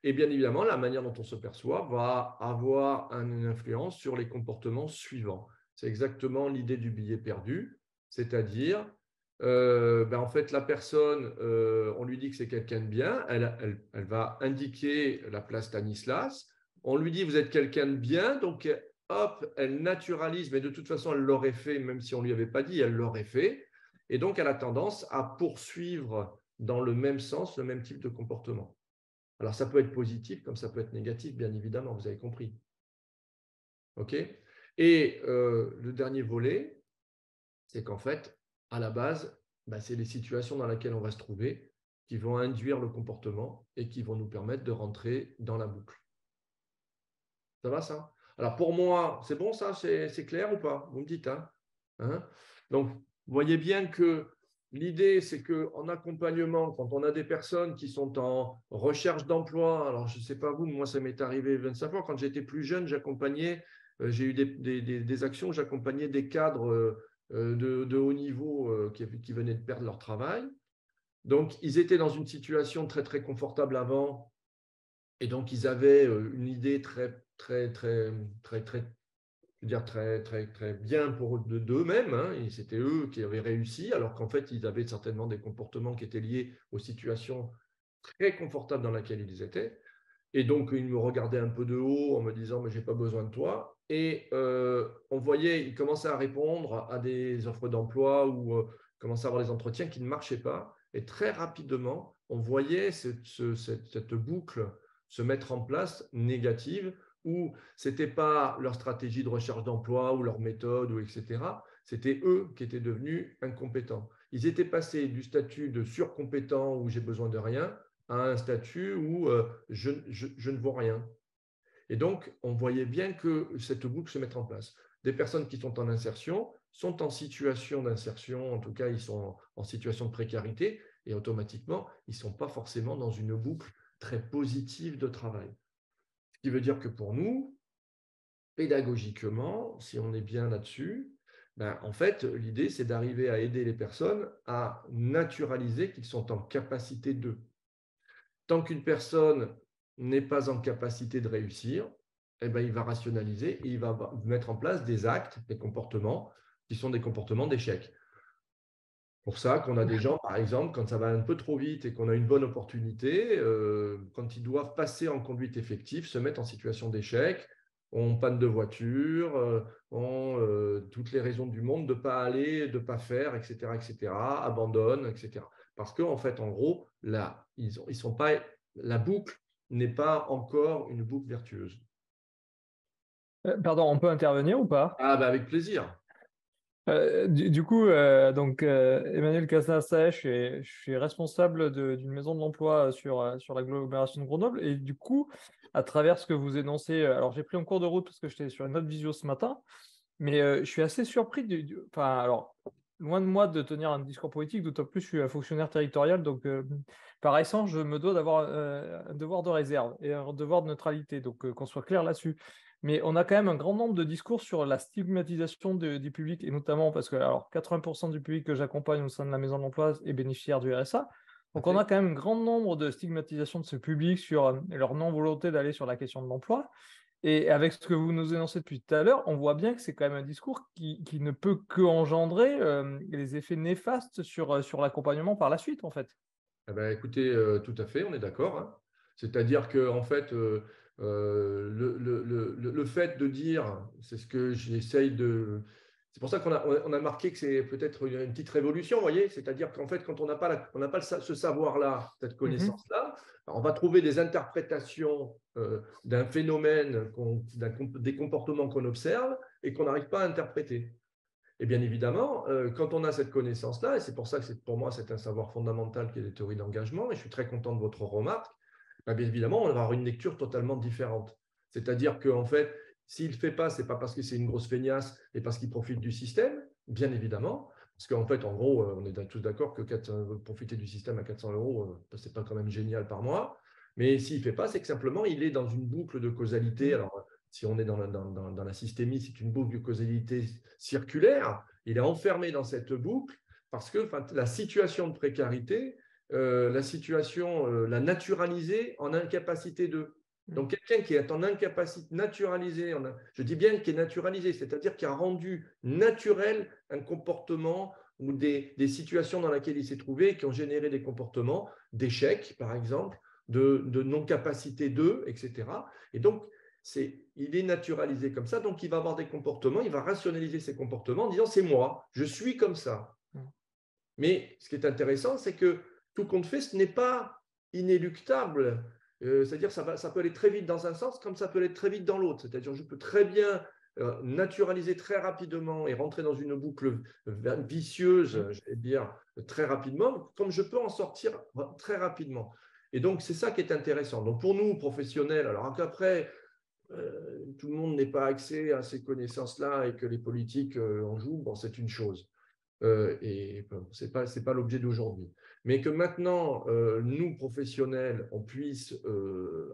et bien évidemment, la manière dont on se perçoit va avoir une influence sur les comportements suivants. C'est exactement l'idée du billet perdu, c'est-à-dire, en fait, la personne, on lui dit que c'est quelqu'un de bien, elle va indiquer la place Stanislas, on lui dit vous êtes quelqu'un de bien, donc hop, elle naturalise, mais de toute façon, elle l'aurait fait, même si on ne lui avait pas dit, elle l'aurait fait, et donc elle a tendance à poursuivre dans le même sens, le même type de comportement. Alors, ça peut être positif comme ça peut être négatif, bien évidemment, vous avez compris. OK? Et le dernier volet, c'est qu'en fait, à la base, c'est les situations dans lesquelles on va se trouver qui vont induire le comportement et qui vont nous permettre de rentrer dans la boucle. Ça va, ça? Alors, pour moi, c'est bon, ça? C'est clair ou pas? Vous me dites, hein? Donc, vous voyez bien que l'idée, c'est qu'en accompagnement, quand on a des personnes qui sont en recherche d'emploi, alors je ne sais pas vous, moi ça m'est arrivé 25 fois, quand j'étais plus jeune, j'accompagnais, j'ai eu des actions, j'accompagnais des cadres de haut niveau qui venaient de perdre leur travail. Donc, ils étaient dans une situation très, très confortable avant, et donc ils avaient une idée très bien pour d'eux-mêmes, hein, et c'était eux qui avaient réussi, alors qu'en fait, ils avaient certainement des comportements qui étaient liés aux situations très confortables dans lesquelles ils étaient. Et donc, ils me regardaient un peu de haut en me disant « mais je n'ai pas besoin de toi ». Et on voyait, ils commençaient à répondre à des offres d'emploi ou commençaient à avoir des entretiens qui ne marchaient pas. Et très rapidement, on voyait cette boucle se mettre en place négative, où ce n'était pas leur stratégie de recherche d'emploi ou leur méthode, etc. C'était eux qui étaient devenus incompétents. Ils étaient passés du statut de surcompétent où j'ai besoin de rien à un statut où je ne vaux rien. Et donc, on voyait bien que cette boucle se mettre en place. Des personnes qui sont en insertion sont en situation d'insertion, en tout cas, ils sont en situation de précarité, et automatiquement, ils ne sont pas forcément dans une boucle très positive de travail. Ce qui veut dire que pour nous, pédagogiquement, si on est bien là-dessus, en fait, l'idée, c'est d'arriver à aider les personnes à naturaliser qu'ils sont en capacité de. Tant qu'une personne n'est pas en capacité de réussir, il va rationaliser et il va mettre en place des actes, des comportements qui sont des comportements d'échec. Pour ça qu'on a des gens, par exemple, quand ça va un peu trop vite et qu'on a une bonne opportunité, quand ils doivent passer en conduite effective, se mettent en situation d'échec, ont panne de voiture, ont toutes les raisons du monde de ne pas aller, de ne pas faire, etc., abandonnent, etc. Parce qu'en fait, en gros, là, ils sont pas, la boucle n'est pas encore une boucle vertueuse. Pardon, on peut intervenir ou pas? Ah, avec plaisir. Du coup, Emmanuel Cassin-Saech, je suis responsable d'une maison de l'emploi sur l'agglomération de Grenoble. Et du coup, à travers ce que vous énoncez, alors j'ai pris en cours de route parce que j'étais sur une autre visio ce matin, mais je suis assez surpris. Enfin, alors, loin de moi de tenir un discours politique, d'autant plus je suis un fonctionnaire territorial, donc par essence, je me dois d'avoir un devoir de réserve et un devoir de neutralité, donc qu'on soit clair là-dessus. Mais on a quand même un grand nombre de discours sur la stigmatisation du public, et notamment parce que alors, 80% du public que j'accompagne au sein de la maison de l'emploi est bénéficiaire du RSA. Donc on a quand même un grand nombre de stigmatisations de ce public sur leur non-volonté d'aller sur la question de l'emploi. Et avec ce que vous nous énoncez depuis tout à l'heure, on voit bien que c'est quand même un discours qui ne peut qu'engendrer les effets néfastes sur l'accompagnement par la suite, en fait. Écoutez, tout à fait, on est d'accord, hein. C'est-à-dire que en fait, le fait de dire, c'est ce que j'essaye de. C'est pour ça qu'on a marqué que c'est peut-être une petite révolution, vous voyez. C'est-à-dire qu'en fait, quand on n'a pas, ce savoir-là, cette connaissance-là, on va trouver des interprétations d'un phénomène, des comportements qu'on observe et qu'on n'arrive pas à interpréter. Et bien évidemment, quand on a cette connaissance-là, et c'est pour ça que pour moi, c'est un savoir fondamental qui est les théories d'engagement, et je suis très content de votre remarque, bien évidemment, on va avoir une lecture totalement différente. C'est-à-dire qu'en fait, s'il ne le fait pas, ce n'est pas parce que c'est une grosse feignasse et parce qu'il profite du système, bien évidemment, Parce qu'en fait, en gros, on est tous d'accord que profiter du système à 400 €, ce n'est pas quand même génial par mois. Mais s'il ne fait pas, c'est que simplement, il est dans une boucle de causalité. Alors, si on est dans la systémie, c'est une boucle de causalité circulaire. Il est enfermé dans cette boucle parce que la situation de précarité, la situation l'a naturalisé en incapacité de. Donc, quelqu'un qui est en incapacité naturalisée, je dis bien qui est naturalisé, c'est-à-dire qui a rendu naturel un comportement ou des situations dans lesquelles il s'est trouvé qui ont généré des comportements d'échec, par exemple, de non-capacité d'eux, etc. Et donc, il est naturalisé comme ça, donc il va avoir des comportements, il va rationaliser ses comportements en disant « c'est moi, je suis comme ça ». Mais ce qui est intéressant, c'est que tout compte fait, ce n'est pas inéluctable. C'est-à-dire ça peut aller très vite dans un sens comme ça peut aller très vite dans l'autre. C'est-à-dire je peux très bien naturaliser très rapidement et rentrer dans une boucle vicieuse, je vais dire, très rapidement, comme je peux en sortir très rapidement. Et donc, c'est ça qui est intéressant. Donc, pour nous, professionnels, alors qu'après, tout le monde n'ait pas accès à ces connaissances-là et que les politiques en jouent, bon, c'est une chose. Et bon, ce n'est pas l'objet d'aujourd'hui. Mais que maintenant, nous, professionnels, on puisse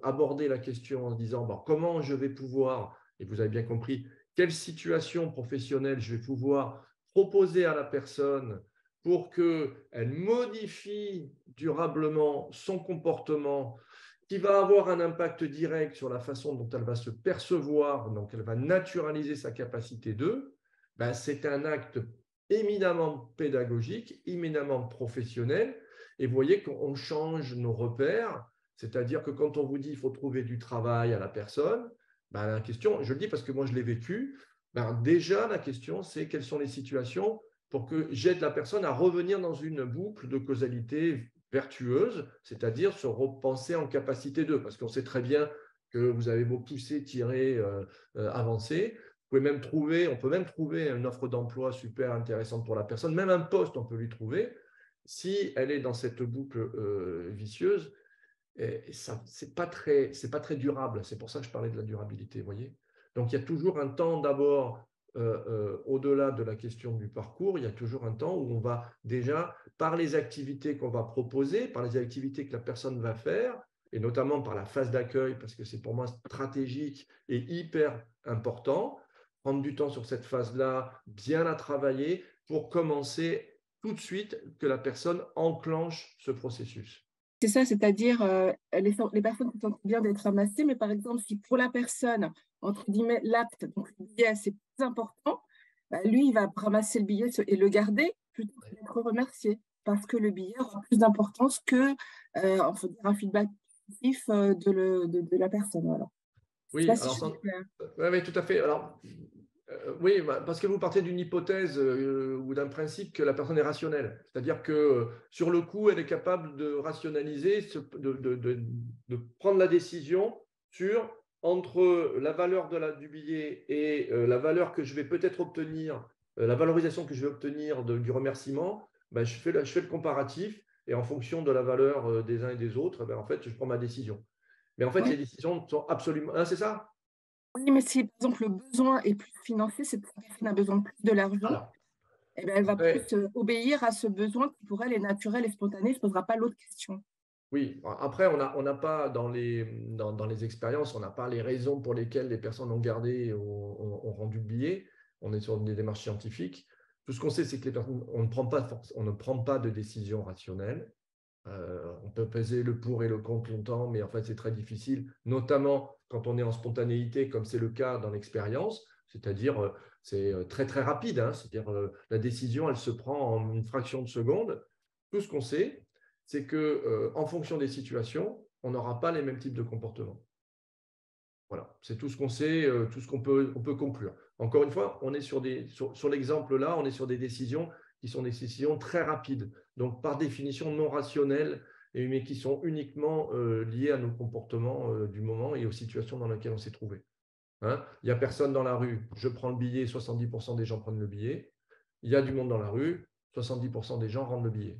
aborder la question en se disant bon, comment je vais pouvoir, et vous avez bien compris, quelle situation professionnelle je vais pouvoir proposer à la personne pour qu'elle modifie durablement son comportement qui va avoir un impact direct sur la façon dont elle va se percevoir, donc elle va naturaliser sa capacité d'eux, ben, c'est un acte éminemment pédagogique, éminemment professionnel. Et vous voyez qu'on change nos repères, c'est-à-dire que quand on vous dit qu'il faut trouver du travail à la personne, ben la question, je le dis parce que moi je l'ai vécu, ben déjà la question c'est quelles sont les situations pour que j'aide la personne à revenir dans une boucle de causalité vertueuse, c'est-à-dire se repenser en capacité d'eux, parce qu'on sait très bien que vous avez beau pousser, tirer, avancer, on peut même trouver une offre d'emploi super intéressante pour la personne, même un poste, on peut lui trouver. Si elle est dans cette boucle vicieuse, ce n'est pas très durable. C'est pour ça que je parlais de la durabilité, vous voyez. Donc, il y a toujours un temps d'abord, au-delà de la question du parcours, il y a toujours un temps où on va déjà, par les activités qu'on va proposer, par les activités que la personne va faire, et notamment par la phase d'accueil, parce que c'est pour moi stratégique et hyper important, prendre du temps sur cette phase-là, bien la travailler pour commencer tout de suite que la personne enclenche ce processus. C'est ça, c'est-à-dire les personnes qui tentent bien d'être ramassées, mais par exemple, si pour la personne, entre guillemets, l'acte, donc le billet, c'est plus important, bah, lui, il va ramasser le billet et le garder plutôt que d'être remercié, parce que le billet aura plus d'importance que un feedback positif de la personne. Voilà. Oui, oui, tout à fait. Alors, oui, parce que vous partez d'une hypothèse ou d'un principe que la personne est rationnelle. C'est-à-dire que sur le coup, elle est capable de rationaliser, de prendre la décision entre la valeur du billet et la valeur que je vais peut-être obtenir, la valorisation que je vais obtenir du remerciement, ben, je fais le comparatif et en fonction de la valeur des uns et des autres, ben, en fait, je prends ma décision. Mais en fait, les décisions sont absolument… c'est ça ? Oui, mais si par exemple le besoin est plus financé, c'est que la personne a besoin de plus de l'argent, et bien, elle va plus obéir à ce besoin qui pour elle est naturel et spontané, elle ne se posera pas l'autre question. Oui, après, on n'a pas dans les expériences, on n'a pas les raisons pour lesquelles les personnes ont gardé ou ont rendu le billet. On est sur des démarches scientifiques. Tout ce qu'on sait, c'est que les personnes, on ne prend pas de décision rationnelle. On peut peser le pour et le contre longtemps, mais en fait, c'est très difficile, notamment quand on est en spontanéité, comme c'est le cas dans l'expérience, c'est-à-dire c'est très, très rapide. Hein, c'est-à-dire la décision, elle se prend en une fraction de seconde. Tout ce qu'on sait, c'est qu'en fonction des situations, on n'aura pas les mêmes types de comportements. Voilà, c'est tout ce qu'on sait, tout ce qu'on peut conclure. Encore une fois, on est sur l'exemple là, on est sur des décisions qui sont des décisions très rapides, donc par définition non rationnelles, mais qui sont uniquement liées à nos comportements du moment et aux situations dans lesquelles on s'est trouvé. Hein, il n'y a personne dans la rue, je prends le billet, 70% des gens prennent le billet. Il y a du monde dans la rue, 70% des gens rendent le billet.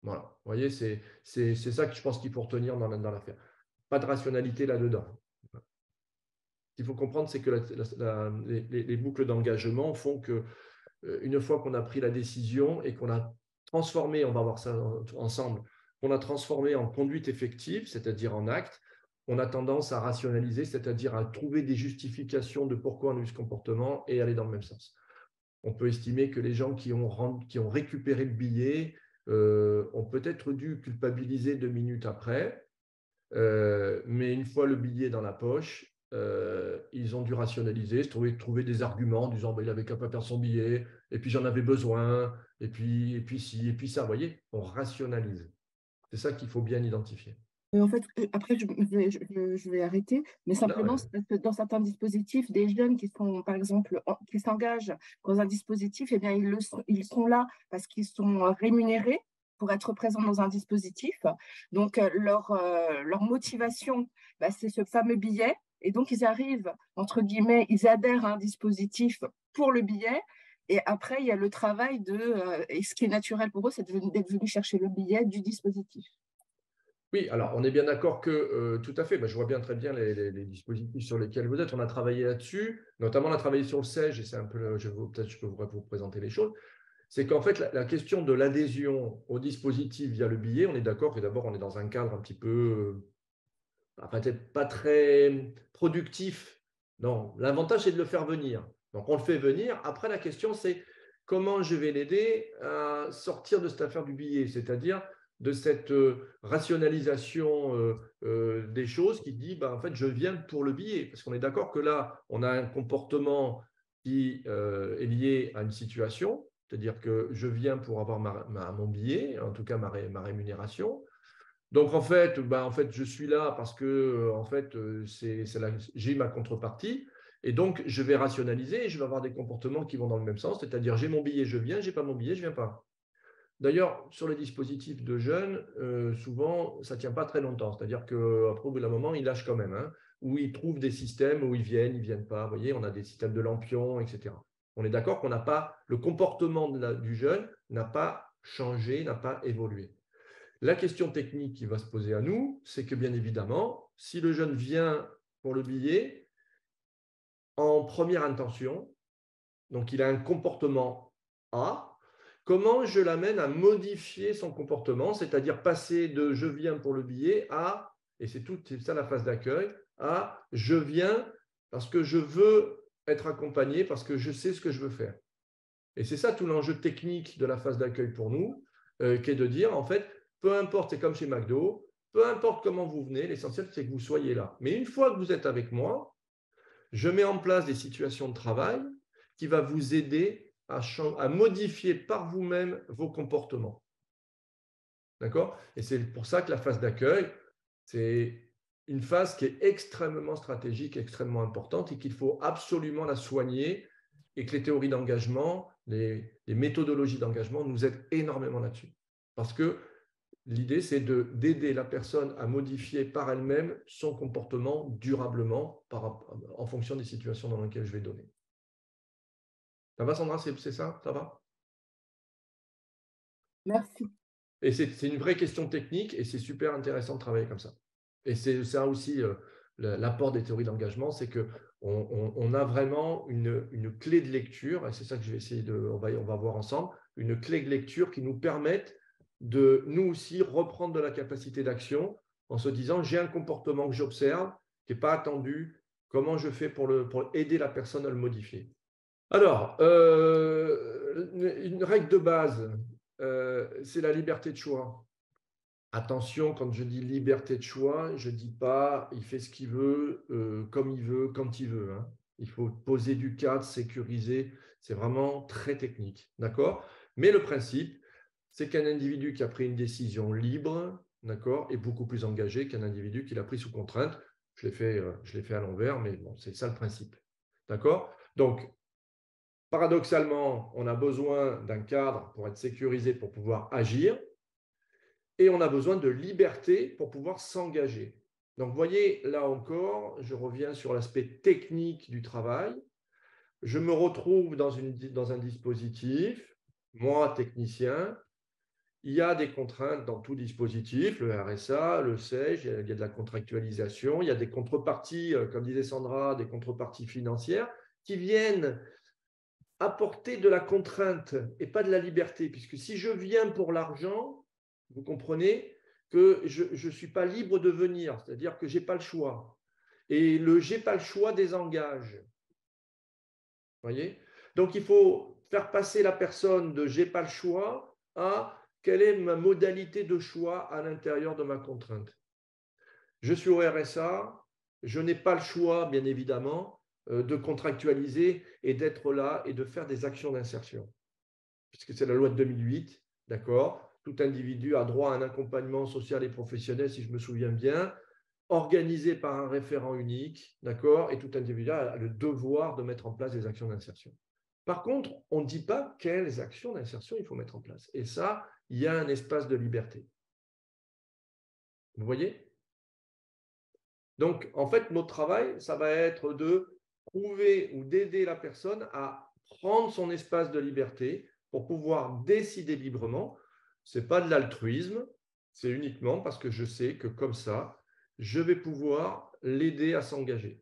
Voilà, vous voyez, c'est ça que je pense qu'il faut retenir dans l'affaire. Pas de rationalité là-dedans. Ce qu'il faut comprendre, c'est que les boucles d'engagement font que une fois qu'on a pris la décision et qu'on a transformé, on va voir ça ensemble, qu'on a transformé en conduite effective, c'est-à-dire en acte, on a tendance à rationaliser, c'est-à-dire à trouver des justifications de pourquoi on a eu ce comportement et aller dans le même sens. On peut estimer que les gens qui ont récupéré le billet ont peut-être dû culpabiliser 2 minutes après, mais une fois le billet dans la poche, ils ont dû rationaliser, trouver des arguments en disant il n'avait qu'à pas perdre son billet, et puis j'en avais besoin, et puis ci, et puis ça. Vous voyez, on rationalise. C'est ça qu'il faut bien identifier. En fait, après, je vais arrêter, mais simplement, c'est parce que dans certains dispositifs, des jeunes qui sont, par exemple, qui s'engagent dans un dispositif, eh bien, ils sont là parce qu'ils sont rémunérés pour être présents dans un dispositif. Donc, leur motivation, bah, c'est ce fameux billet. Et donc, ils arrivent, entre guillemets, ils adhèrent à un dispositif pour le billet. Et après, il y a le travail et ce qui est naturel pour eux, c'est d'être venu chercher le billet du dispositif. Oui, alors on est bien d'accord que tout à fait, je vois bien très bien les dispositifs sur lesquels vous êtes. On a travaillé là-dessus, notamment on a travaillé sur le SEJ, et c'est un peu, peut-être je peux vous présenter les choses. C'est qu'en fait, la question de l'adhésion au dispositif via le billet, on est d'accord que d'abord on est dans un cadre un petit peu, peut-être pas très productif. Non, l'avantage c'est de le faire venir. Donc on le fait venir. Après la question c'est comment je vais l'aider à sortir de cette affaire du billet, c'est-à-dire de cette rationalisation des choses qui dit en fait je viens pour le billet, parce qu'on est d'accord que là on a un comportement qui est lié à une situation, c'est-à-dire que je viens pour avoir mon billet, en tout cas ma rémunération. Donc en fait je suis là parce que j'ai ma contrepartie, et donc je vais rationaliser et je vais avoir des comportements qui vont dans le même sens, c'est-à-dire j'ai mon billet, je viens, j'ai pas mon billet, je viens pas. D'ailleurs, sur les dispositifs de jeunes, souvent, ça ne tient pas très longtemps. C'est-à-dire qu'après, au bout d'un moment, ils lâchent quand même, hein, ou ils trouvent des systèmes où ils ne viennent pas. Vous voyez, on a des systèmes de lampions, etc. On est d'accord qu'on n'a pas, le comportement du jeune n'a pas changé, n'a pas évolué. La question technique qui va se poser à nous, c'est que bien évidemment, si le jeune vient pour le billet en première intention, donc il a un comportement A, comment je l'amène à modifier son comportement, c'est-à-dire passer de « je viens pour le billet » à, et c'est ça la phase d'accueil, à « je viens parce que je veux être accompagné, parce que je sais ce que je veux faire ». Et c'est ça tout l'enjeu technique de la phase d'accueil pour nous, qui est de dire, en fait, peu importe, c'est comme chez McDo, peu importe comment vous venez, l'essentiel, c'est que vous soyez là. Mais une fois que vous êtes avec moi, je mets en place des situations de travail qui vont vous aider à modifier par vous-même vos comportements. D'accord? Et c'est pour ça que la phase d'accueil, c'est une phase qui est extrêmement stratégique, extrêmement importante, et qu'il faut absolument la soigner, et que les théories d'engagement, les méthodologies d'engagement nous aident énormément là-dessus. Parce que l'idée, c'est d'aider la personne à modifier par elle-même son comportement durablement en fonction des situations dans lesquelles je vais donner. Ça va, Sandra? C'est ça? Ça va? Merci. Et c'est une vraie question technique, et c'est super intéressant de travailler comme ça. Et c'est ça aussi l'apport des théories d'engagement, c'est qu'on a vraiment une clé de lecture, et c'est ça que je vais essayer on va voir ensemble, une clé de lecture qui nous permette de nous aussi reprendre de la capacité d'action en se disant j'ai un comportement que j'observe, qui n'est pas attendu, comment je fais pour aider la personne à le modifier. Alors, une règle de base, c'est la liberté de choix. Attention, quand je dis liberté de choix, je ne dis pas il fait ce qu'il veut, comme il veut, quand il veut. Hein. Il faut poser du cadre, sécuriser. C'est vraiment très technique. D'accord? Mais le principe, c'est qu'un individu qui a pris une décision libre, d'accord, est beaucoup plus engagé qu'un individu qui l'a pris sous contrainte. Je l'ai fait à l'envers, mais bon, c'est ça le principe. D'accord? Donc, paradoxalement, on a besoin d'un cadre pour être sécurisé, pour pouvoir agir, et on a besoin de liberté pour pouvoir s'engager. Donc, vous voyez, là encore, je reviens sur l'aspect technique du travail. Je me retrouve dans un dispositif, moi, technicien. Il y a des contraintes dans tout dispositif, le RSA, le SEJ, il y a de la contractualisation, il y a des contreparties, comme disait Sandra, des contreparties financières qui viennent apporter de la contrainte et pas de la liberté, puisque si je viens pour l'argent, vous comprenez que je ne suis pas libre de venir, c'est-à-dire que je n'ai pas le choix. Et le « j'ai pas le choix » désengage. Vous voyez? Donc, il faut faire passer la personne de « j'ai pas le choix » à « quelle est ma modalité de choix à l'intérieur de ma contrainte ». Je suis au RSA, je n'ai pas le choix, bien évidemment, de contractualiser et d'être là et de faire des actions d'insertion. Puisque c'est la loi de 2008, d'accord? Tout individu a droit à un accompagnement social et professionnel, si je me souviens bien, organisé par un référent unique, d'accord? Et tout individu a le devoir de mettre en place des actions d'insertion. Par contre, on ne dit pas quelles actions d'insertion il faut mettre en place. Et ça, il y a un espace de liberté. Vous voyez? Donc, en fait, notre travail, ça va être de trouver ou d'aider la personne à prendre son espace de liberté pour pouvoir décider librement. Ce n'est pas de l'altruisme, c'est uniquement parce que je sais que comme ça, je vais pouvoir l'aider à s'engager.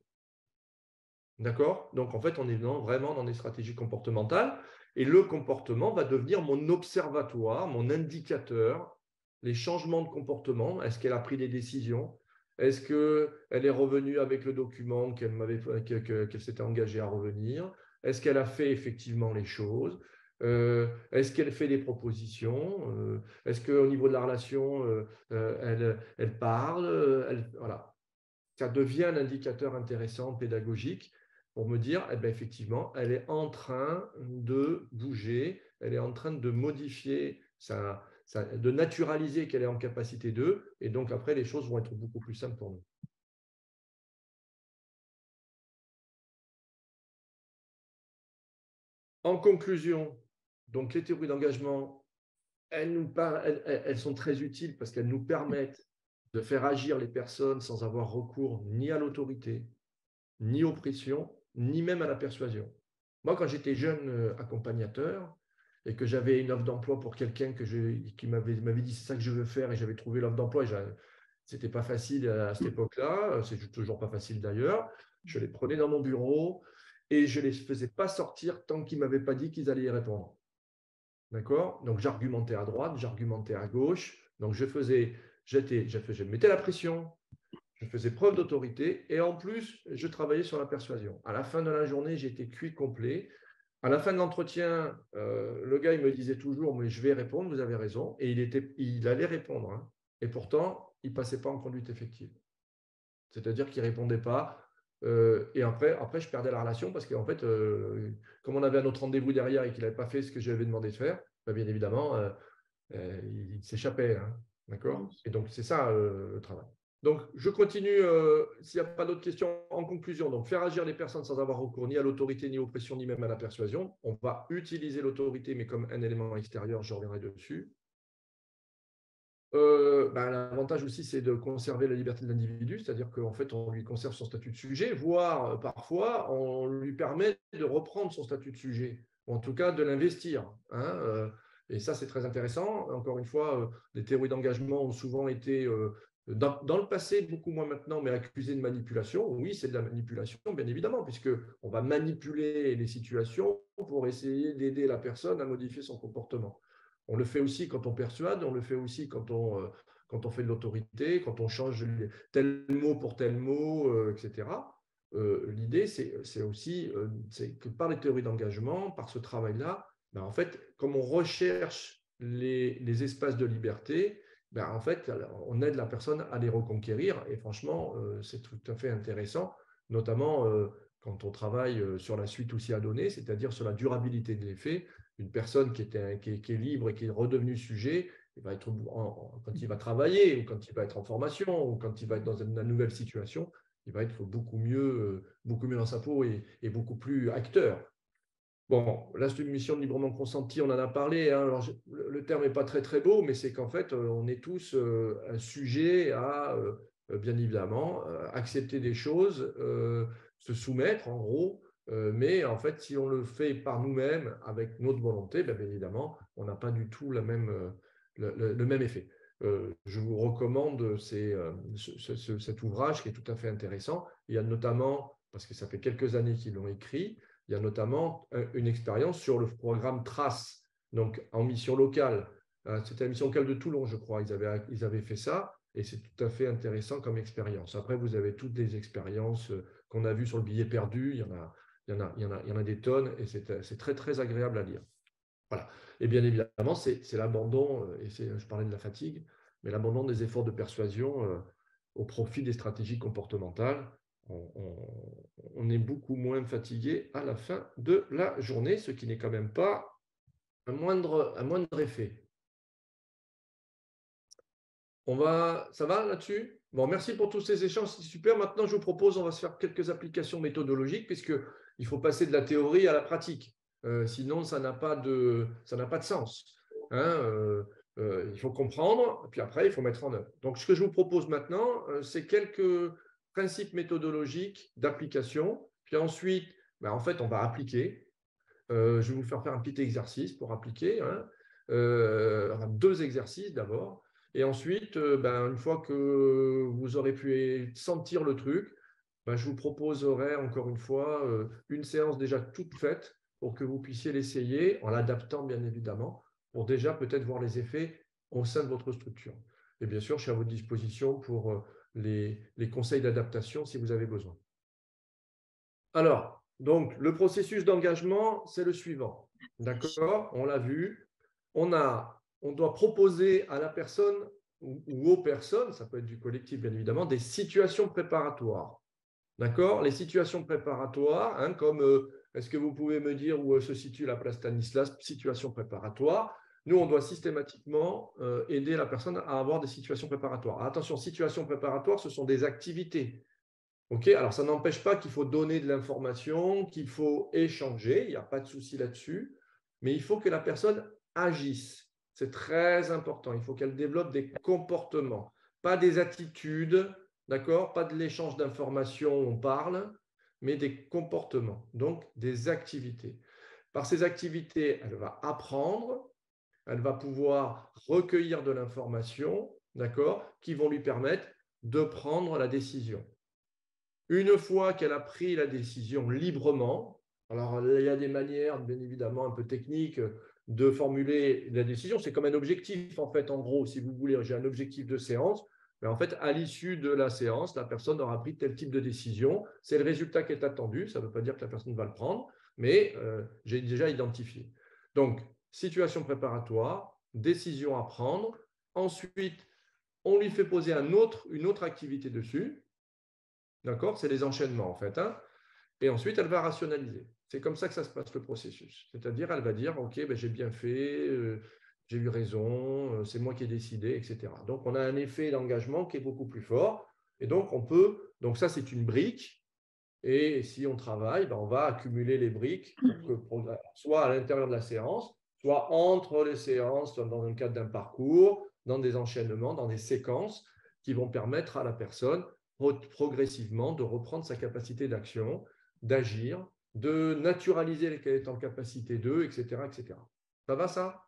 D'accord? Donc, en fait, on est vraiment dans des stratégies comportementales et le comportement va devenir mon observatoire, mon indicateur, les changements de comportement. Est-ce qu'elle a pris des décisions? Est-ce qu'elle est revenue avec le document qu'elle s'était engagée à revenir? Est-ce qu'elle a fait effectivement les choses? Est-ce qu'elle fait des propositions? Est-ce qu'au niveau de la relation, elle parle? Voilà. Ça devient un indicateur intéressant, pédagogique, pour me dire, eh bien, effectivement, elle est en train de bouger, elle est en train de modifier de naturaliser qu'elle est en capacité d'eux, et donc après, les choses vont être beaucoup plus simples pour nous. En conclusion, donc les théories d'engagement, elles sont très utiles parce qu'elles nous permettent de faire agir les personnes sans avoir recours ni à l'autorité, ni aux pressions, ni même à la persuasion. Moi, quand j'étais jeune accompagnateur, et que j'avais une offre d'emploi pour quelqu'un qui m'avait dit c'est ça que je veux faire, et j'avais trouvé l'offre d'emploi, et c'était pas facile à cette époque-là, c'est toujours pas facile d'ailleurs, je les prenais dans mon bureau et je les faisais pas sortir tant qu'ils m'avaient pas dit qu'ils allaient y répondre. D'accord? Donc j'argumentais à droite, j'argumentais à gauche, donc je mettais la pression, je faisais preuve d'autorité et en plus, je travaillais sur la persuasion. À la fin de la journée, j'étais cuit complet. À la fin de l'entretien, le gars, il me disait toujours, mais je vais répondre, vous avez raison. Et il allait répondre. Hein. Et pourtant, il ne passait pas en conduite effective. C'est-à-dire qu'il ne répondait pas. Et après, je perdais la relation parce qu'en fait, comme on avait un autre rendez-vous derrière et qu'il n'avait pas fait ce que j'avais demandé de faire, bien évidemment, il s'échappait. Hein. D'accord? Et donc, c'est ça le travail. Donc, je continue, s'il n'y a pas d'autres questions, en conclusion. Donc, faire agir les personnes sans avoir recours ni à l'autorité, ni aux pressions, ni même à la persuasion. On va utiliser l'autorité, mais comme un élément extérieur, je reviendrai dessus. L'avantage aussi, c'est de conserver la liberté de l'individu, c'est-à-dire qu'en fait, on lui conserve son statut de sujet, voire parfois, on lui permet de reprendre son statut de sujet, ou en tout cas de l'investir. Hein, et ça, c'est très intéressant. Encore une fois, les théories d'engagement ont souvent été, dans le passé, beaucoup moins maintenant, mais accusées de manipulation. Oui, c'est de la manipulation, bien évidemment, puisqu'on va manipuler les situations pour essayer d'aider la personne à modifier son comportement. On le fait aussi quand on persuade, on le fait aussi quand on fait de l'autorité, quand on change tel mot pour tel mot, etc. L'idée, c'est aussi que par les théories d'engagement, par ce travail-là, en fait, comme on recherche les espaces de liberté, en fait, on aide la personne à les reconquérir. Et franchement, c'est tout à fait intéressant, notamment quand on travaille sur la suite aussi à donner, c'est-à-dire sur la durabilité de l'effet. Une personne qui est libre et qui est redevenue sujet, quand il va travailler, ou quand il va être en formation, ou quand il va être dans une nouvelle situation, il va être beaucoup mieux dans sa peau et beaucoup plus acteur. Bon, là, c'est une mission de librement consentie, on en a parlé. Hein. Alors, le terme n'est pas très, très beau, mais c'est qu'en fait, on est tous sujets à, bien évidemment, accepter des choses, se soumettre, en gros. Mais en fait, si on le fait par nous-mêmes, avec notre volonté, bien évidemment, on n'a pas du tout le même effet. Je vous recommande cet ouvrage qui est tout à fait intéressant. Il y a notamment, parce que ça fait quelques années qu'ils l'ont écrit, Il y a notamment une expérience sur le programme Trace, donc en mission locale. C'était la mission locale de Toulon, je crois. Ils avaient fait ça et c'est tout à fait intéressant comme expérience. Après, vous avez toutes les expériences qu'on a vues sur le billet perdu. Il y en a des tonnes et c'est très, très agréable à lire. Voilà. Et bien évidemment, c'est l'abandon, et je parlais de la fatigue, mais l'abandon des efforts de persuasion au profit des stratégies comportementales. On est beaucoup moins fatigué à la fin de la journée, ce qui n'est quand même pas un moindre effet. Ça va là-dessus? Bon, merci pour tous ces échanges, c'est super. Maintenant, je vous propose, on va se faire quelques applications méthodologiques, puisqu'il faut passer de la théorie à la pratique. Sinon, ça n'a pas de sens. Hein, il faut comprendre, puis après, il faut mettre en œuvre. Donc, ce que je vous propose maintenant, c'est quelques principes méthodologiques d'application. Puis ensuite, en fait, on va appliquer. Je vais vous faire un petit exercice pour appliquer. Hein. 2 exercices d'abord. Et ensuite, une fois que vous aurez pu sentir le truc, je vous proposerai encore une fois une séance déjà toute faite pour que vous puissiez l'essayer en l'adaptant bien évidemment, pour déjà peut-être voir les effets au sein de votre structure. Et bien sûr, je suis à votre disposition pour les conseils d'adaptation si vous avez besoin. Alors, donc, le processus d'engagement, c'est le suivant. D'accord? On l'a vu. On doit proposer à la personne ou aux personnes, ça peut être du collectif bien évidemment, des situations préparatoires. D'accord? Les situations préparatoires, hein, comme est-ce que vous pouvez me dire où se situe la place Stanislas, situation préparatoire. Nous, on doit systématiquement aider la personne à avoir des situations préparatoires. Attention, situations préparatoires, ce sont des activités. Okay, alors, ça n'empêche pas qu'il faut donner de l'information, qu'il faut échanger, il n'y a pas de souci là-dessus, mais il faut que la personne agisse. C'est très important. Il faut qu'elle développe des comportements, pas des attitudes, d'accord? Pas de l'échange d'informations, on parle, mais des comportements, donc des activités. Par ces activités, elle va apprendre, elle va pouvoir recueillir de l'information, d'accord, qui vont lui permettre de prendre la décision. Une fois qu'elle a pris la décision librement, alors il y a des manières, bien évidemment, un peu techniques de formuler la décision. C'est comme un objectif, en fait, en gros, si vous voulez, j'ai un objectif de séance, mais en fait, à l'issue de la séance, la personne aura pris tel type de décision. C'est le résultat qui est attendu. Ça ne veut pas dire que la personne va le prendre, mais j'ai déjà identifié. Donc, situation préparatoire, décision à prendre. Ensuite, on lui fait poser une autre activité dessus. D'accord? C'est les enchaînements, en fait. Hein? Et ensuite, elle va rationaliser. C'est comme ça que ça se passe, le processus. C'est-à-dire, elle va dire, OK, j'ai bien fait, j'ai eu raison, c'est moi qui ai décidé, etc. Donc, on a un effet d'engagement qui est beaucoup plus fort. Et donc, donc ça, c'est une brique. Et si on travaille, on va accumuler les briques, soit à l'intérieur de la séance, soit entre les séances, soit dans le cadre d'un parcours, dans des enchaînements, dans des séquences qui vont permettre à la personne progressivement de reprendre sa capacité d'action, d'agir, de naturaliser qu'elle est en capacité d'eux, etc., etc. Ça va, ça?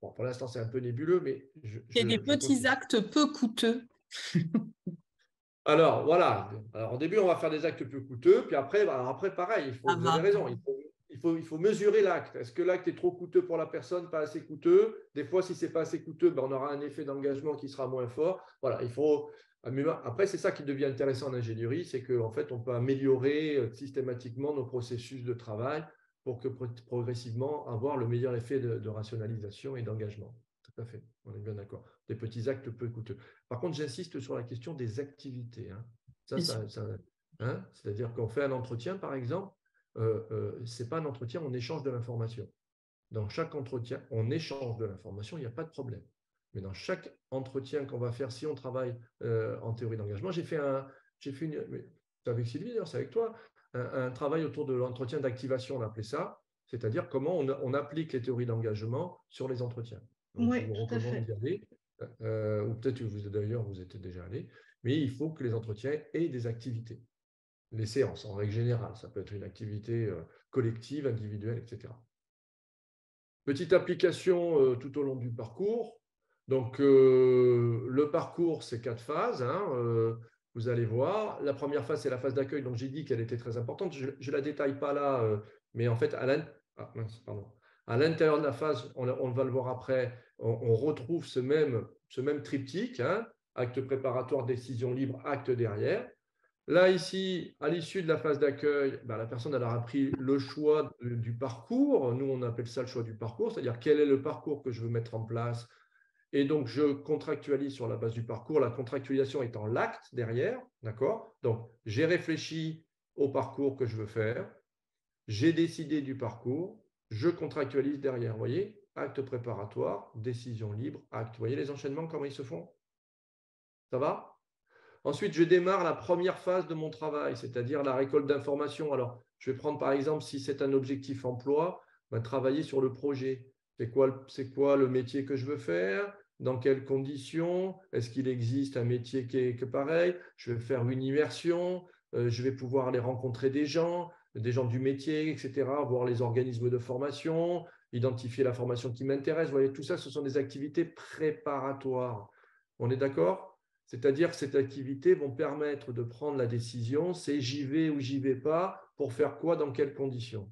Bon, pour l'instant, c'est un peu nébuleux, mais il y a des petits actes peu coûteux. Alors, voilà. Alors, au début, on va faire des actes peu coûteux, puis après, pareil, vous avez raison, il faut mesurer l'acte. Est-ce que l'acte est trop coûteux pour la personne, pas assez coûteux? Des fois, si ce n'est pas assez coûteux, on aura un effet d'engagement qui sera moins fort. Voilà, il faut… Après, c'est ça qui devient intéressant en ingénierie, c'est qu'en fait, on peut améliorer systématiquement nos processus de travail pour que progressivement avoir le meilleur effet de rationalisation et d'engagement. Tout à fait, on est bien d'accord. Des petits actes peu coûteux. Par contre, j'insiste sur la question des activités. Hein. C'est-à-dire qu'on fait un entretien, par exemple, ce n'est pas un entretien, on échange de l'information. Dans chaque entretien, on échange de l'information, il n'y a pas de problème. Mais dans chaque entretien qu'on va faire, si on travaille en théorie d'engagement, j'ai fait c'est avec Sylvie d'ailleurs, c'est avec toi, un travail autour de l'entretien d'activation, on appelait ça, c'est-à-dire comment on applique les théories d'engagement sur les entretiens. Donc, oui, je vous recommande d'y aller, ou peut-être que d'ailleurs vous êtes déjà allé, mais il faut que les entretiens aient des activités. Les séances, en règle générale, ça peut être une activité collective, individuelle, etc. Petite application tout au long du parcours. Donc, le parcours, c'est 4 phases. Hein, vous allez voir, la première phase, c'est la phase d'accueil. Donc, j'ai dit qu'elle était très importante. Je ne la détaille pas là, mais en fait, à l'intérieur de la phase, on va le voir après, on retrouve ce même triptyque, hein, acte préparatoire, décision libre, acte derrière. Là, ici, à l'issue de la phase d'accueil, la personne elle aura pris le choix du parcours. Nous, on appelle ça le choix du parcours, c'est-à-dire quel est le parcours que je veux mettre en place. Et donc, je contractualise sur la base du parcours, la contractualisation étant l'acte derrière, d'accord? Donc, j'ai réfléchi au parcours que je veux faire, j'ai décidé du parcours, je contractualise derrière. Vous voyez, acte préparatoire, décision libre, acte. Vous voyez les enchaînements, comment ils se font? Ça va? Ensuite, je démarre la première phase de mon travail, c'est-à-dire la récolte d'informations. Alors, je vais prendre par exemple, si c'est un objectif emploi, travailler sur le projet. C'est quoi le métier que je veux faire? Dans quelles conditions? Est-ce qu'il existe un métier qui est pareil? Je vais faire une immersion, je vais pouvoir aller rencontrer des gens du métier, etc., voir les organismes de formation, identifier la formation qui m'intéresse. Vous voyez, tout ça, ce sont des activités préparatoires. On est d'accord? C'est-à-dire que ces activités vont permettre de prendre la décision, c'est j'y vais ou j'y vais pas, pour faire quoi, dans quelles conditions.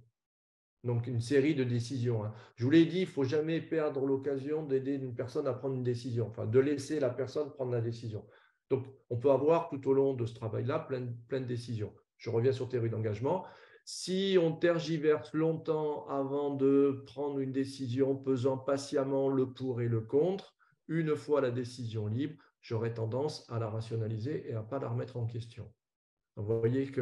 Donc, une série de décisions. Je vous l'ai dit, il ne faut jamais perdre l'occasion d'aider une personne à prendre une décision, enfin, de laisser la personne prendre la décision. Donc, on peut avoir tout au long de ce travail-là plein de décisions. Je reviens sur théorie d'engagement. Si on tergiverse longtemps avant de prendre une décision, pesant patiemment le pour et le contre, une fois la décision libre, j'aurais tendance à la rationaliser et à ne pas la remettre en question. Donc, vous voyez que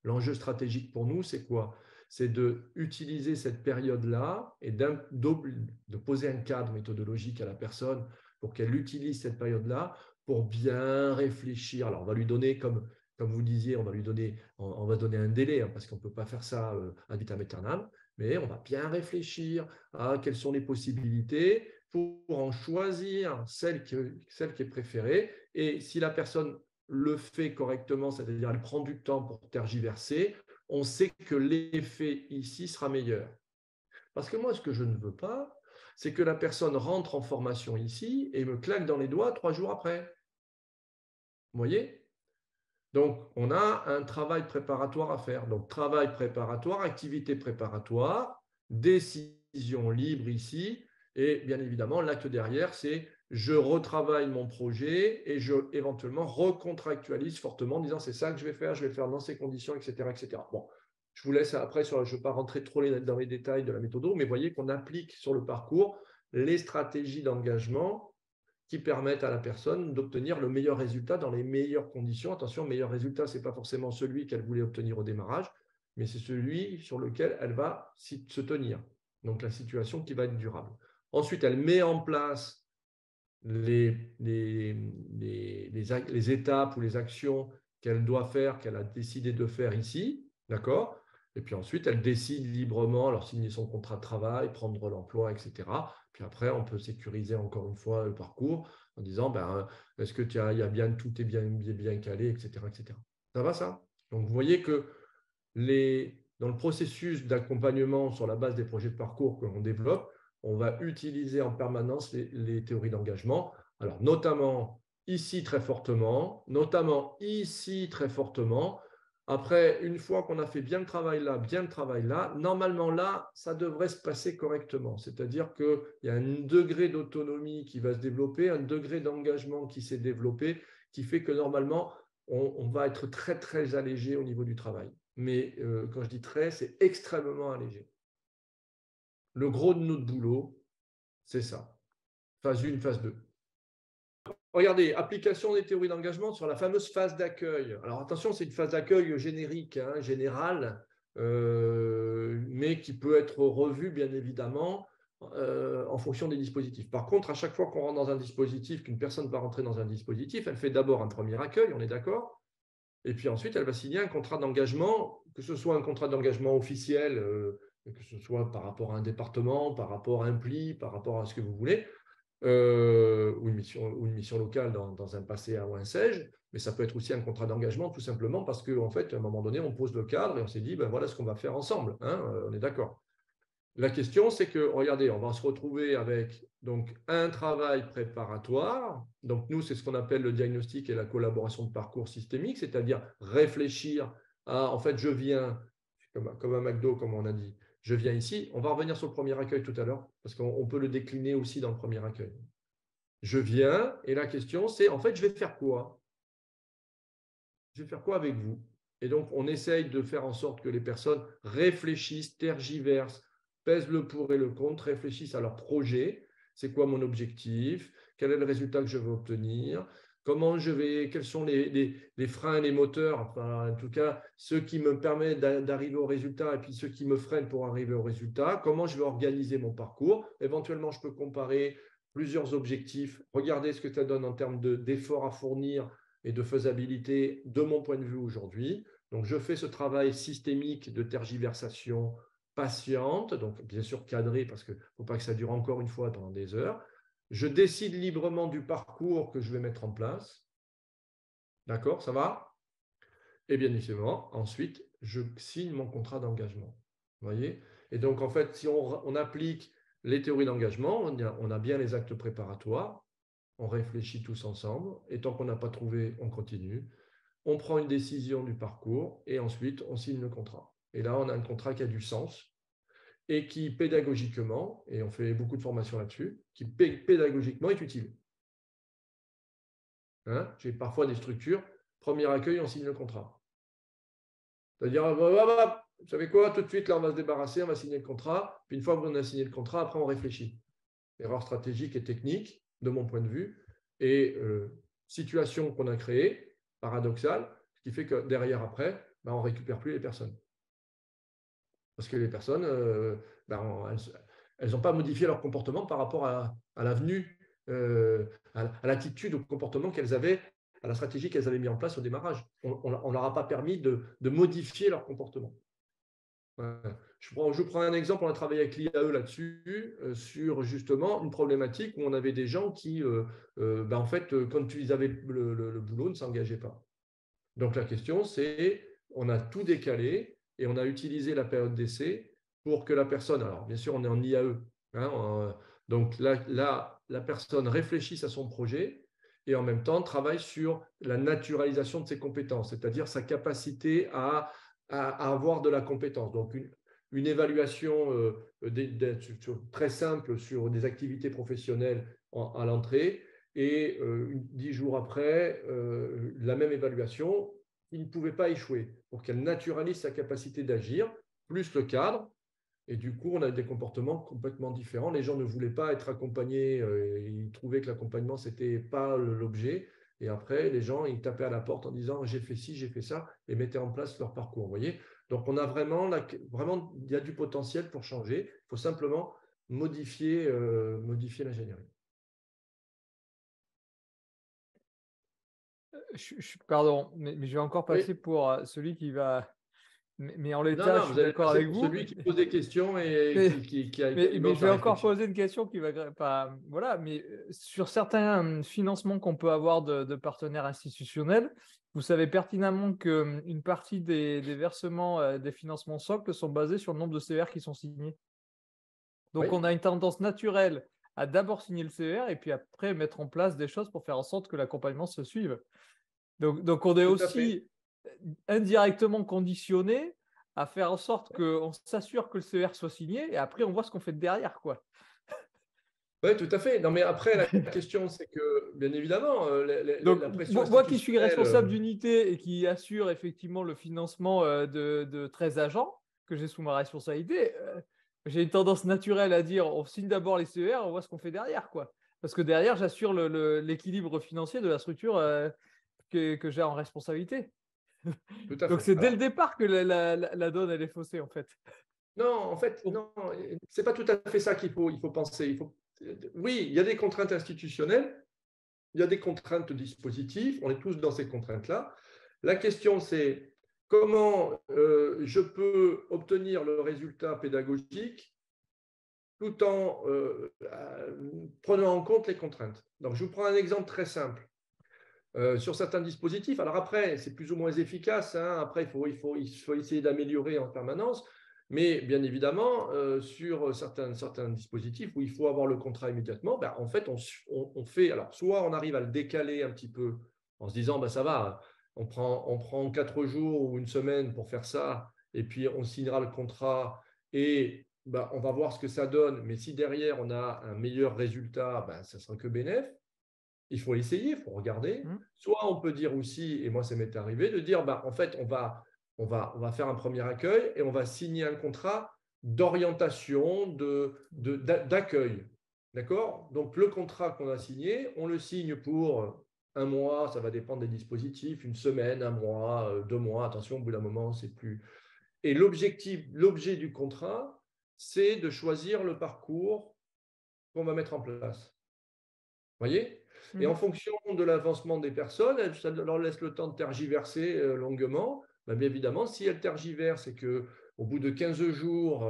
l'enjeu stratégique pour nous, c'est quoi? C'est d'utiliser cette période-là et de poser un cadre méthodologique à la personne pour qu'elle utilise cette période-là pour bien réfléchir. Alors, on va lui donner, comme vous disiez, on va donner un délai, hein, parce qu'on ne peut pas faire ça ad vitam aeternam, mais on va bien réfléchir à quelles sont les possibilités pour en choisir celle qui est préférée. Et si la personne le fait correctement, c'est-à-dire elle prend du temps pour tergiverser, on sait que l'effet ici sera meilleur. Parce que moi, ce que je ne veux pas, c'est que la personne rentre en formation ici et me claque dans les doigts 3 jours après. Vous voyez? Donc, on a un travail préparatoire à faire. Donc, travail préparatoire, activité préparatoire, décision libre ici. Et bien évidemment, l'acte derrière, c'est je retravaille mon projet et je éventuellement recontractualise fortement en disant c'est ça que je vais le faire dans ces conditions, etc. etc. Bon, je vous laisse après, je ne vais pas rentrer trop dans les détails de la méthode, mais voyez qu'on applique sur le parcours les stratégies d'engagement qui permettent à la personne d'obtenir le meilleur résultat dans les meilleures conditions. Attention, le meilleur résultat, ce n'est pas forcément celui qu'elle voulait obtenir au démarrage, mais c'est celui sur lequel elle va se tenir. Donc, la situation qui va être durable. Ensuite, elle met en place les étapes ou les actions qu'elle doit faire, qu'elle a décidé de faire ici, d'accord? Et puis ensuite, elle décide librement, alors signer son contrat de travail, prendre l'emploi, etc. Puis après, on peut sécuriser encore une fois le parcours en disant, est-ce que tout est bien calé, etc., etc. Ça va, ça? Donc, vous voyez que dans le processus d'accompagnement sur la base des projets de parcours que l'on développe, on va utiliser en permanence les théories d'engagement. Alors, notamment ici très fortement, notamment ici très fortement. Après, une fois qu'on a fait bien le travail là, normalement là, ça devrait se passer correctement. C'est-à-dire qu'il y a un degré d'autonomie qui va se développer, un degré d'engagement qui s'est développé, qui fait que normalement, on va être très, très allégé au niveau du travail. Mais quand je dis très, c'est extrêmement allégé. Le gros de notre boulot, c'est ça. Phase 1, phase 2. Regardez, application des théories d'engagement sur la fameuse phase d'accueil. Alors attention, c'est une phase d'accueil générique, générale, mais qui peut être revue, bien évidemment, en fonction des dispositifs. Par contre, à chaque fois qu'on rentre dans un dispositif, qu'une personne va rentrer dans un dispositif, elle fait d'abord un premier accueil, on est d'accord? Et puis ensuite, elle va signer un contrat d'engagement, que ce soit un contrat d'engagement officiel, que ce soit par rapport à un département, par rapport à un pli, par rapport à ce que vous voulez, ou une mission locale dans un PACEA ou un SEG, mais ça peut être aussi un contrat d'engagement tout simplement parce qu'en fait, à un moment donné, on pose le cadre et on s'est dit, voilà ce qu'on va faire ensemble, on est d'accord. La question, c'est que, regardez, on va se retrouver avec donc, un travail préparatoire. Donc, nous, c'est ce qu'on appelle le diagnostic et la collaboration de parcours systémique, c'est-à-dire réfléchir à, en fait, je viens, comme un McDo, comme on a dit, je viens ici. On va revenir sur le premier accueil tout à l'heure, parce qu'on peut le décliner aussi dans le premier accueil. Je viens, et la question, c'est, en fait, je vais faire quoi? Je vais faire quoi avec vous? Et donc, on essaye de faire en sorte que les personnes réfléchissent, tergiversent, pèsent le pour et le contre, réfléchissent à leur projet. C'est quoi mon objectif? Quel est le résultat que je veux obtenir? Quels sont les freins et les moteurs, enfin, en tout cas, ceux qui me permettent d'arriver au résultat et puis ceux qui me freinent pour arriver au résultat? Comment je vais organiser mon parcours? Éventuellement, je peux comparer plusieurs objectifs, regarder ce que ça donne en termes d'efforts à fournir et de faisabilité de mon point de vue aujourd'hui. Donc, je fais ce travail systémique de tergiversation patiente, donc bien sûr cadré parce qu'il ne faut pas que ça dure encore une fois pendant des heures. Je décide librement du parcours que je vais mettre en place. D'accord, ça va? Et bien évidemment, ensuite, je signe mon contrat d'engagement. Vous voyez? Et donc, en fait, si on applique les théories d'engagement, on a bien les actes préparatoires, on réfléchit tous ensemble, et tant qu'on n'a pas trouvé, on continue. On prend une décision du parcours, et ensuite, on signe le contrat. Et là, on a un contrat qui a du sens, et qui pédagogiquement, et on fait beaucoup de formations là-dessus, qui pédagogiquement est utile. Hein? J'ai parfois des structures, premier accueil, on signe le contrat. C'est-à-dire, vous savez quoi, tout de suite, là, on va se débarrasser, on va signer le contrat, puis une fois qu'on a signé le contrat, après, on réfléchit. Erreur stratégique et technique, de mon point de vue, et situation qu'on a créée, paradoxale, ce qui fait que derrière, après, on ne récupère plus les personnes. Parce que les personnes, elles n'ont pas modifié leur comportement par rapport à la venue, à l'attitude, au comportement qu'elles avaient, à la stratégie qu'elles avaient mis en place au démarrage. On ne leur a pas permis de modifier leur comportement. Voilà. Je prends un exemple, on a travaillé avec l'IAE là-dessus, sur justement une problématique où on avait des gens qui, en fait, quand ils avaient le boulot, ne s'engageaient pas. Donc la question, c'est, on a tout décalé et on a utilisé la période d'essai pour que la personne, alors bien sûr, on est en IAE, hein, donc là, la personne réfléchisse à son projet et en même temps travaille sur la naturalisation de ses compétences, c'est-à-dire sa capacité à avoir de la compétence. Donc, une évaluation très simple sur des activités professionnelles à l'entrée et 10 jours après, la même évaluation, il ne pouvait pas échouer pour qu'elle naturalise sa capacité d'agir, plus le cadre. Et du coup, on a des comportements complètement différents. Les gens ne voulaient pas être accompagnés, ils trouvaient que l'accompagnement, ce n'était pas l'objet. Et après, les gens, ils tapaient à la porte en disant « j'ai fait ci, j'ai fait ça » et mettaient en place leur parcours. Vous voyez? Donc, on a vraiment, il y a du potentiel pour changer. Il faut simplement modifier l'ingénierie. Pardon, mais je vais encore passer pour celui qui va… Mais en l'état, je suis d'accord avec vous. Celui qui pose des questions et qui a mais je vais encore poser une question qui va pas… Voilà, mais sur certains financements qu'on peut avoir de partenaires institutionnels, vous savez pertinemment qu'une partie des versements des financements socles sont basés sur le nombre de CER qui sont signés. Donc, on a une tendance naturelle à d'abord signer le CER et puis après mettre en place des choses pour faire en sorte que l'accompagnement se suive. Donc on est aussi indirectement conditionné à faire en sorte qu'on s'assure que le CER soit signé et après on voit ce qu'on fait derrière, quoi. Oui, tout à fait. Non, mais après, la question, c'est que, bien évidemment, la pression moi qui suis responsable d'unité et qui assure effectivement le financement de 13 agents que j'ai sous ma responsabilité, j'ai une tendance naturelle à dire on signe d'abord les CER, on voit ce qu'on fait derrière, quoi. Parce que derrière, j'assure l'équilibre financier de la structure que j'ai en responsabilité. Tout à Donc, fait. c'est dès le départ que la donne, elle est faussée, en fait. Non, en fait, non, c'est pas tout à fait ça qu'il faut penser. Oui, il y a des contraintes institutionnelles, il y a des contraintes dispositives, on est tous dans ces contraintes-là. La question, c'est comment je peux obtenir le résultat pédagogique tout en prenant en compte les contraintes. Donc, je vous prends un exemple très simple. Sur certains dispositifs, alors après, c'est plus ou moins efficace, hein, après, il faut essayer d'améliorer en permanence, Mais bien évidemment, sur certains dispositifs où il faut avoir le contrat immédiatement, ben, en fait, on fait, alors soit on arrive à le décaler un petit peu en se disant, ben, ça va, on prend 4 jours ou une semaine pour faire ça, et puis on signera le contrat et ben, on va voir ce que ça donne. Mais si derrière on a un meilleur résultat, ben, ça sera que bénéf. Il faut essayer, il faut regarder. Soit on peut dire aussi, et moi ça m'est arrivé, de dire, ben, en fait, on va faire un premier accueil et on va signer un contrat d'orientation, d'accueil. D'accord? Donc, le contrat qu'on a signé, on le signe pour 1 mois, ça va dépendre des dispositifs, 1 semaine, 1 mois, 2 mois. Attention, au bout d'un moment, c'est plus. Et l'objet du contrat, c'est de choisir le parcours qu'on va mettre en place. Vous voyez? Et en fonction de l'avancement des personnes, ça leur laisse le temps de tergiverser longuement. Ben, bien évidemment, si elles tergiversent et qu'au bout de 15 jours,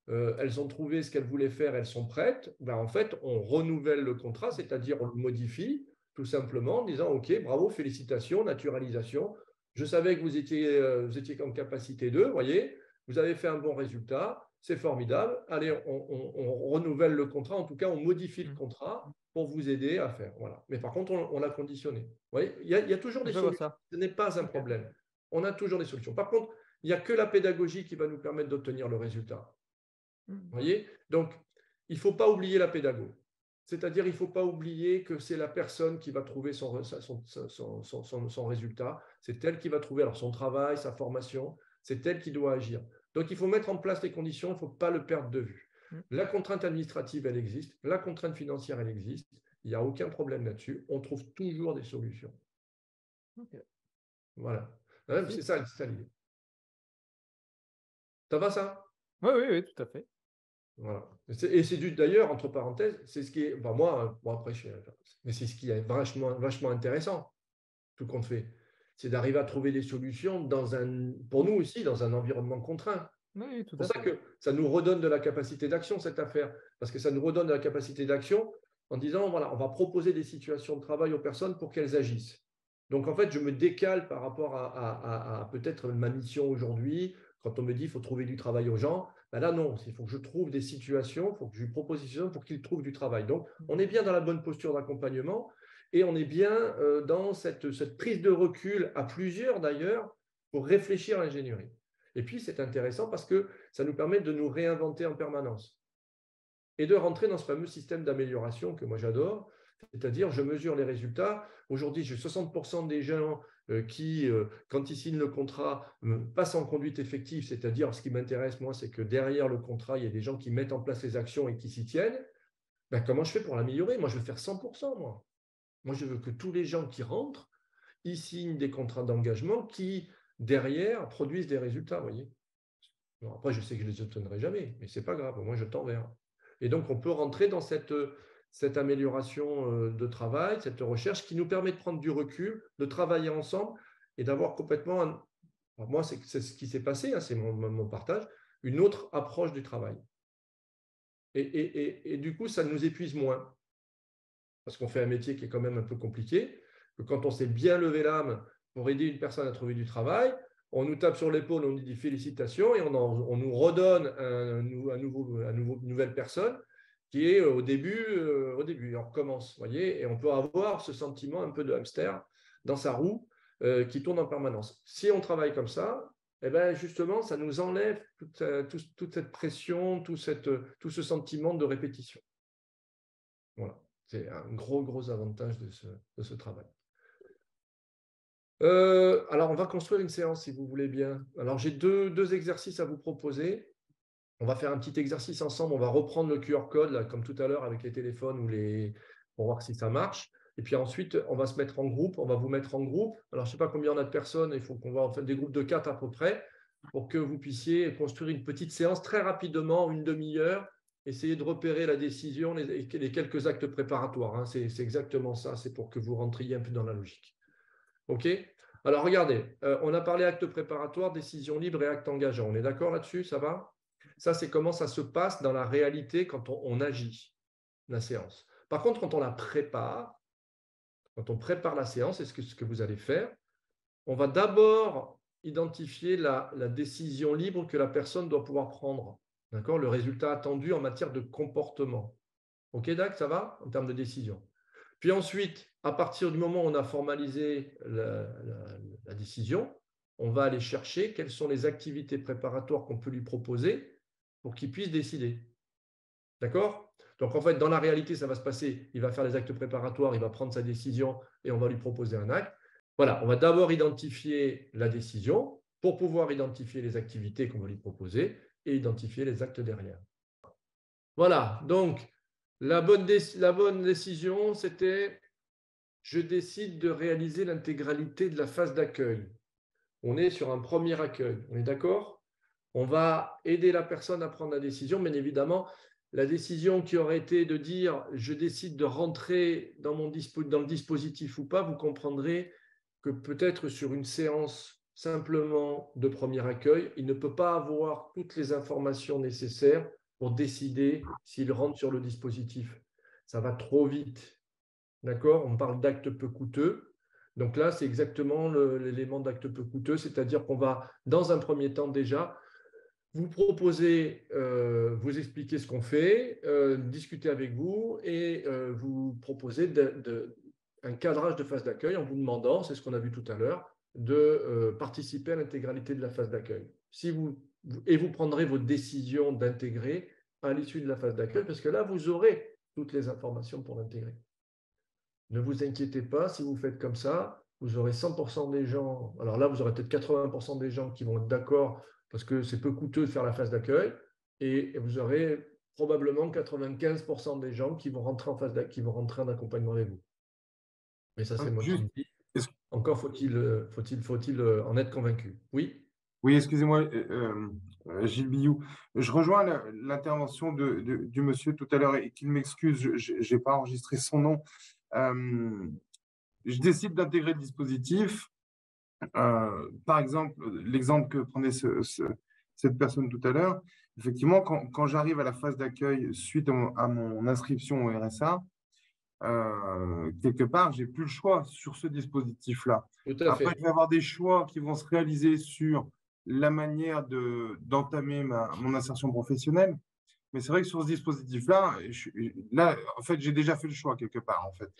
elles ont trouvé ce qu'elles voulaient faire, elles sont prêtes, ben, en fait, on renouvelle le contrat, c'est-à-dire on le modifie tout simplement en disant « Ok, bravo, félicitations, naturalisation. Je savais que vous étiez en capacité de, voyez, vous avez fait un bon résultat, c'est formidable. Allez, on renouvelle le contrat, en tout cas, on modifie le contrat pour vous aider à faire. » Voilà. Mais par contre, on l'a conditionné. Vous voyez, il y a toujours des solutions. Ce n'est pas un problème. On a toujours des solutions. Par contre, il n'y a que la pédagogie qui va nous permettre d'obtenir le résultat. Vous voyez? Donc, il ne faut pas oublier la pédago. C'est-à-dire, il ne faut pas oublier que c'est la personne qui va trouver son résultat. C'est elle qui va trouver alors, son travail, sa formation. C'est elle qui doit agir. Donc, il faut mettre en place les conditions. Il ne faut pas le perdre de vue. La contrainte administrative, elle existe. La contrainte financière, elle existe. Il n'y a aucun problème là-dessus. On trouve toujours des solutions. Okay. Voilà. C'est ça l'idée. Ça va, ça? Oui, tout à fait. Voilà. Et c'est d'ailleurs, entre parenthèses, c'est ce qui est, enfin moi, bon après, mais c'est ce qui est vachement intéressant, tout compte fait. C'est d'arriver à trouver des solutions pour nous aussi, dans un environnement contraint. Oui, c'est pour ça que ça nous redonne de la capacité d'action, cette affaire. Parce que ça nous redonne de la capacité d'action en disant, voilà, on va proposer des situations de travail aux personnes pour qu'elles agissent. Donc, en fait, je me décale par rapport à peut-être ma mission aujourd'hui. Quand on me dit qu'il faut trouver du travail aux gens, ben là, non, il faut que je trouve des situations, il faut que je lui propose des situations pour qu'ils trouvent du travail. Donc, on est bien dans la bonne posture d'accompagnement et on est bien dans cette prise de recul, à plusieurs d'ailleurs, pour réfléchir à l'ingénierie. Et puis, c'est intéressant parce que ça nous permet de nous réinventer en permanence et de rentrer dans ce fameux système d'amélioration que moi j'adore, c'est-à-dire je mesure les résultats. Aujourd'hui, j'ai 60% des gens qui, quand ils signent le contrat, passent en conduite effective, c'est-à-dire ce qui m'intéresse, moi, c'est que derrière le contrat, il y a des gens qui mettent en place les actions et qui s'y tiennent. Ben, comment je fais pour l'améliorer? Moi, je veux faire 100%, moi. Moi, je veux que tous les gens qui rentrent, ils signent des contrats d'engagement qui, derrière, produisent des résultats, vous voyez. Bon, après, je sais que je ne les obtiendrai jamais, mais ce n'est pas grave, moi, je tends vers. Et donc, on peut rentrer dans cette amélioration de travail, cette recherche qui nous permet de prendre du recul, de travailler ensemble et d'avoir complètement, alors moi, c'est ce qui s'est passé, hein, c'est mon partage, une autre approche du travail. Et du coup, ça nous épuise moins. Parce qu'on fait un métier qui est quand même un peu compliqué, que quand on s'est bien levé l'âme pour aider une personne à trouver du travail, on nous tape sur l'épaule, on nous dit félicitations et on nous redonne une nouvelle personne qui est au début, on recommence, voyez, et on peut avoir ce sentiment un peu de hamster dans sa roue qui tourne en permanence. Si on travaille comme ça, eh ben justement, ça nous enlève toute cette pression, tout ce sentiment de répétition. Voilà. C'est un gros avantage de ce travail. Alors, on va construire une séance, si vous voulez bien. Alors, j'ai deux exercices à vous proposer. On va faire un petit exercice ensemble. On va reprendre le QR code, là, comme tout à l'heure, avec les téléphones pour voir si ça marche. Et puis ensuite, on va se mettre en groupe. On va vous mettre en groupe. Alors, je ne sais pas combien on a de personnes. Il faut qu'on va en faire des groupes de 4 à peu près pour que vous puissiez construire une petite séance très rapidement, une demi-heure. Essayez de repérer la décision, les quelques actes préparatoires. Hein. C'est exactement ça. C'est pour que vous rentriez un peu dans la logique. OK? Alors, regardez, on a parlé acte préparatoire, décision libre et acte engageant. On est d'accord là-dessus? Ça va? Ça, c'est comment ça se passe dans la réalité quand on agit la séance. Par contre, quand on la prépare, quand on prépare la séance, c'est ce que vous allez faire, on va d'abord identifier la décision libre que la personne doit pouvoir prendre. D'accord? Le résultat attendu en matière de comportement. OK, Dac, ça va en termes de décision. Puis ensuite, à partir du moment où on a formalisé la décision, on va aller chercher quelles sont les activités préparatoires qu'on peut lui proposer pour qu'il puisse décider. D'accord? Donc en fait, dans la réalité, ça va se passer, il va faire les actes préparatoires, il va prendre sa décision et on va lui proposer un acte. Voilà, on va d'abord identifier la décision pour pouvoir identifier les activités qu'on va lui proposer et identifier les actes derrière. Voilà, donc la bonne décision, c'était je décide de réaliser l'intégralité de la phase d'accueil. On est sur un premier accueil, on est d'accord? On va aider la personne à prendre la décision, bien évidemment. La décision qui aurait été de dire je décide de rentrer dans le dispositif ou pas, vous comprendrez que peut-être sur une séance simplement de premier accueil, il ne peut pas avoir toutes les informations nécessaires pour décider s'il rentre sur le dispositif. Ça va trop vite. D'accord? On parle d'actes peu coûteux. Donc là, c'est exactement l'élément d'actes peu coûteux, c'est-à-dire qu'on va, dans un premier temps déjà, vous proposer, vous expliquer ce qu'on fait, discuter avec vous et vous proposer un cadrage de phase d'accueil en vous demandant, c'est ce qu'on a vu tout à l'heure, de participer à l'intégralité de la phase d'accueil. Et vous prendrez vos décisions d'intégrer à l'issue de la phase d'accueil, parce que là, vous aurez toutes les informations pour l'intégrer. Ne vous inquiétez pas, si vous faites comme ça, vous aurez 100% des gens, alors là, vous aurez peut-être 80% des gens qui vont être d'accord parce que c'est peu coûteux de faire la phase d'accueil, et vous aurez probablement 95% des gens qui vont rentrer en phase d'accueil, qui vont rentrer en accompagnement avec vous. Mais ça, c'est moi qui le dis. Encore faut-il en être convaincu. Oui? Oui, excusez-moi, Gilles Billoux. Je rejoins l'intervention du monsieur tout à l'heure et qu'il m'excuse, je n'ai pas enregistré son nom. Je décide d'intégrer le dispositif. Par exemple, l'exemple que prenait cette personne tout à l'heure, effectivement, quand j'arrive à la phase d'accueil suite à mon inscription au RSA, quelque part, j'ai plus le choix sur ce dispositif-là. Après, je vais avoir des choix qui vont se réaliser sur la manière d'entamer mon insertion professionnelle. Mais c'est vrai que sur ce dispositif-là, en fait, j'ai déjà fait le choix quelque part, en fait.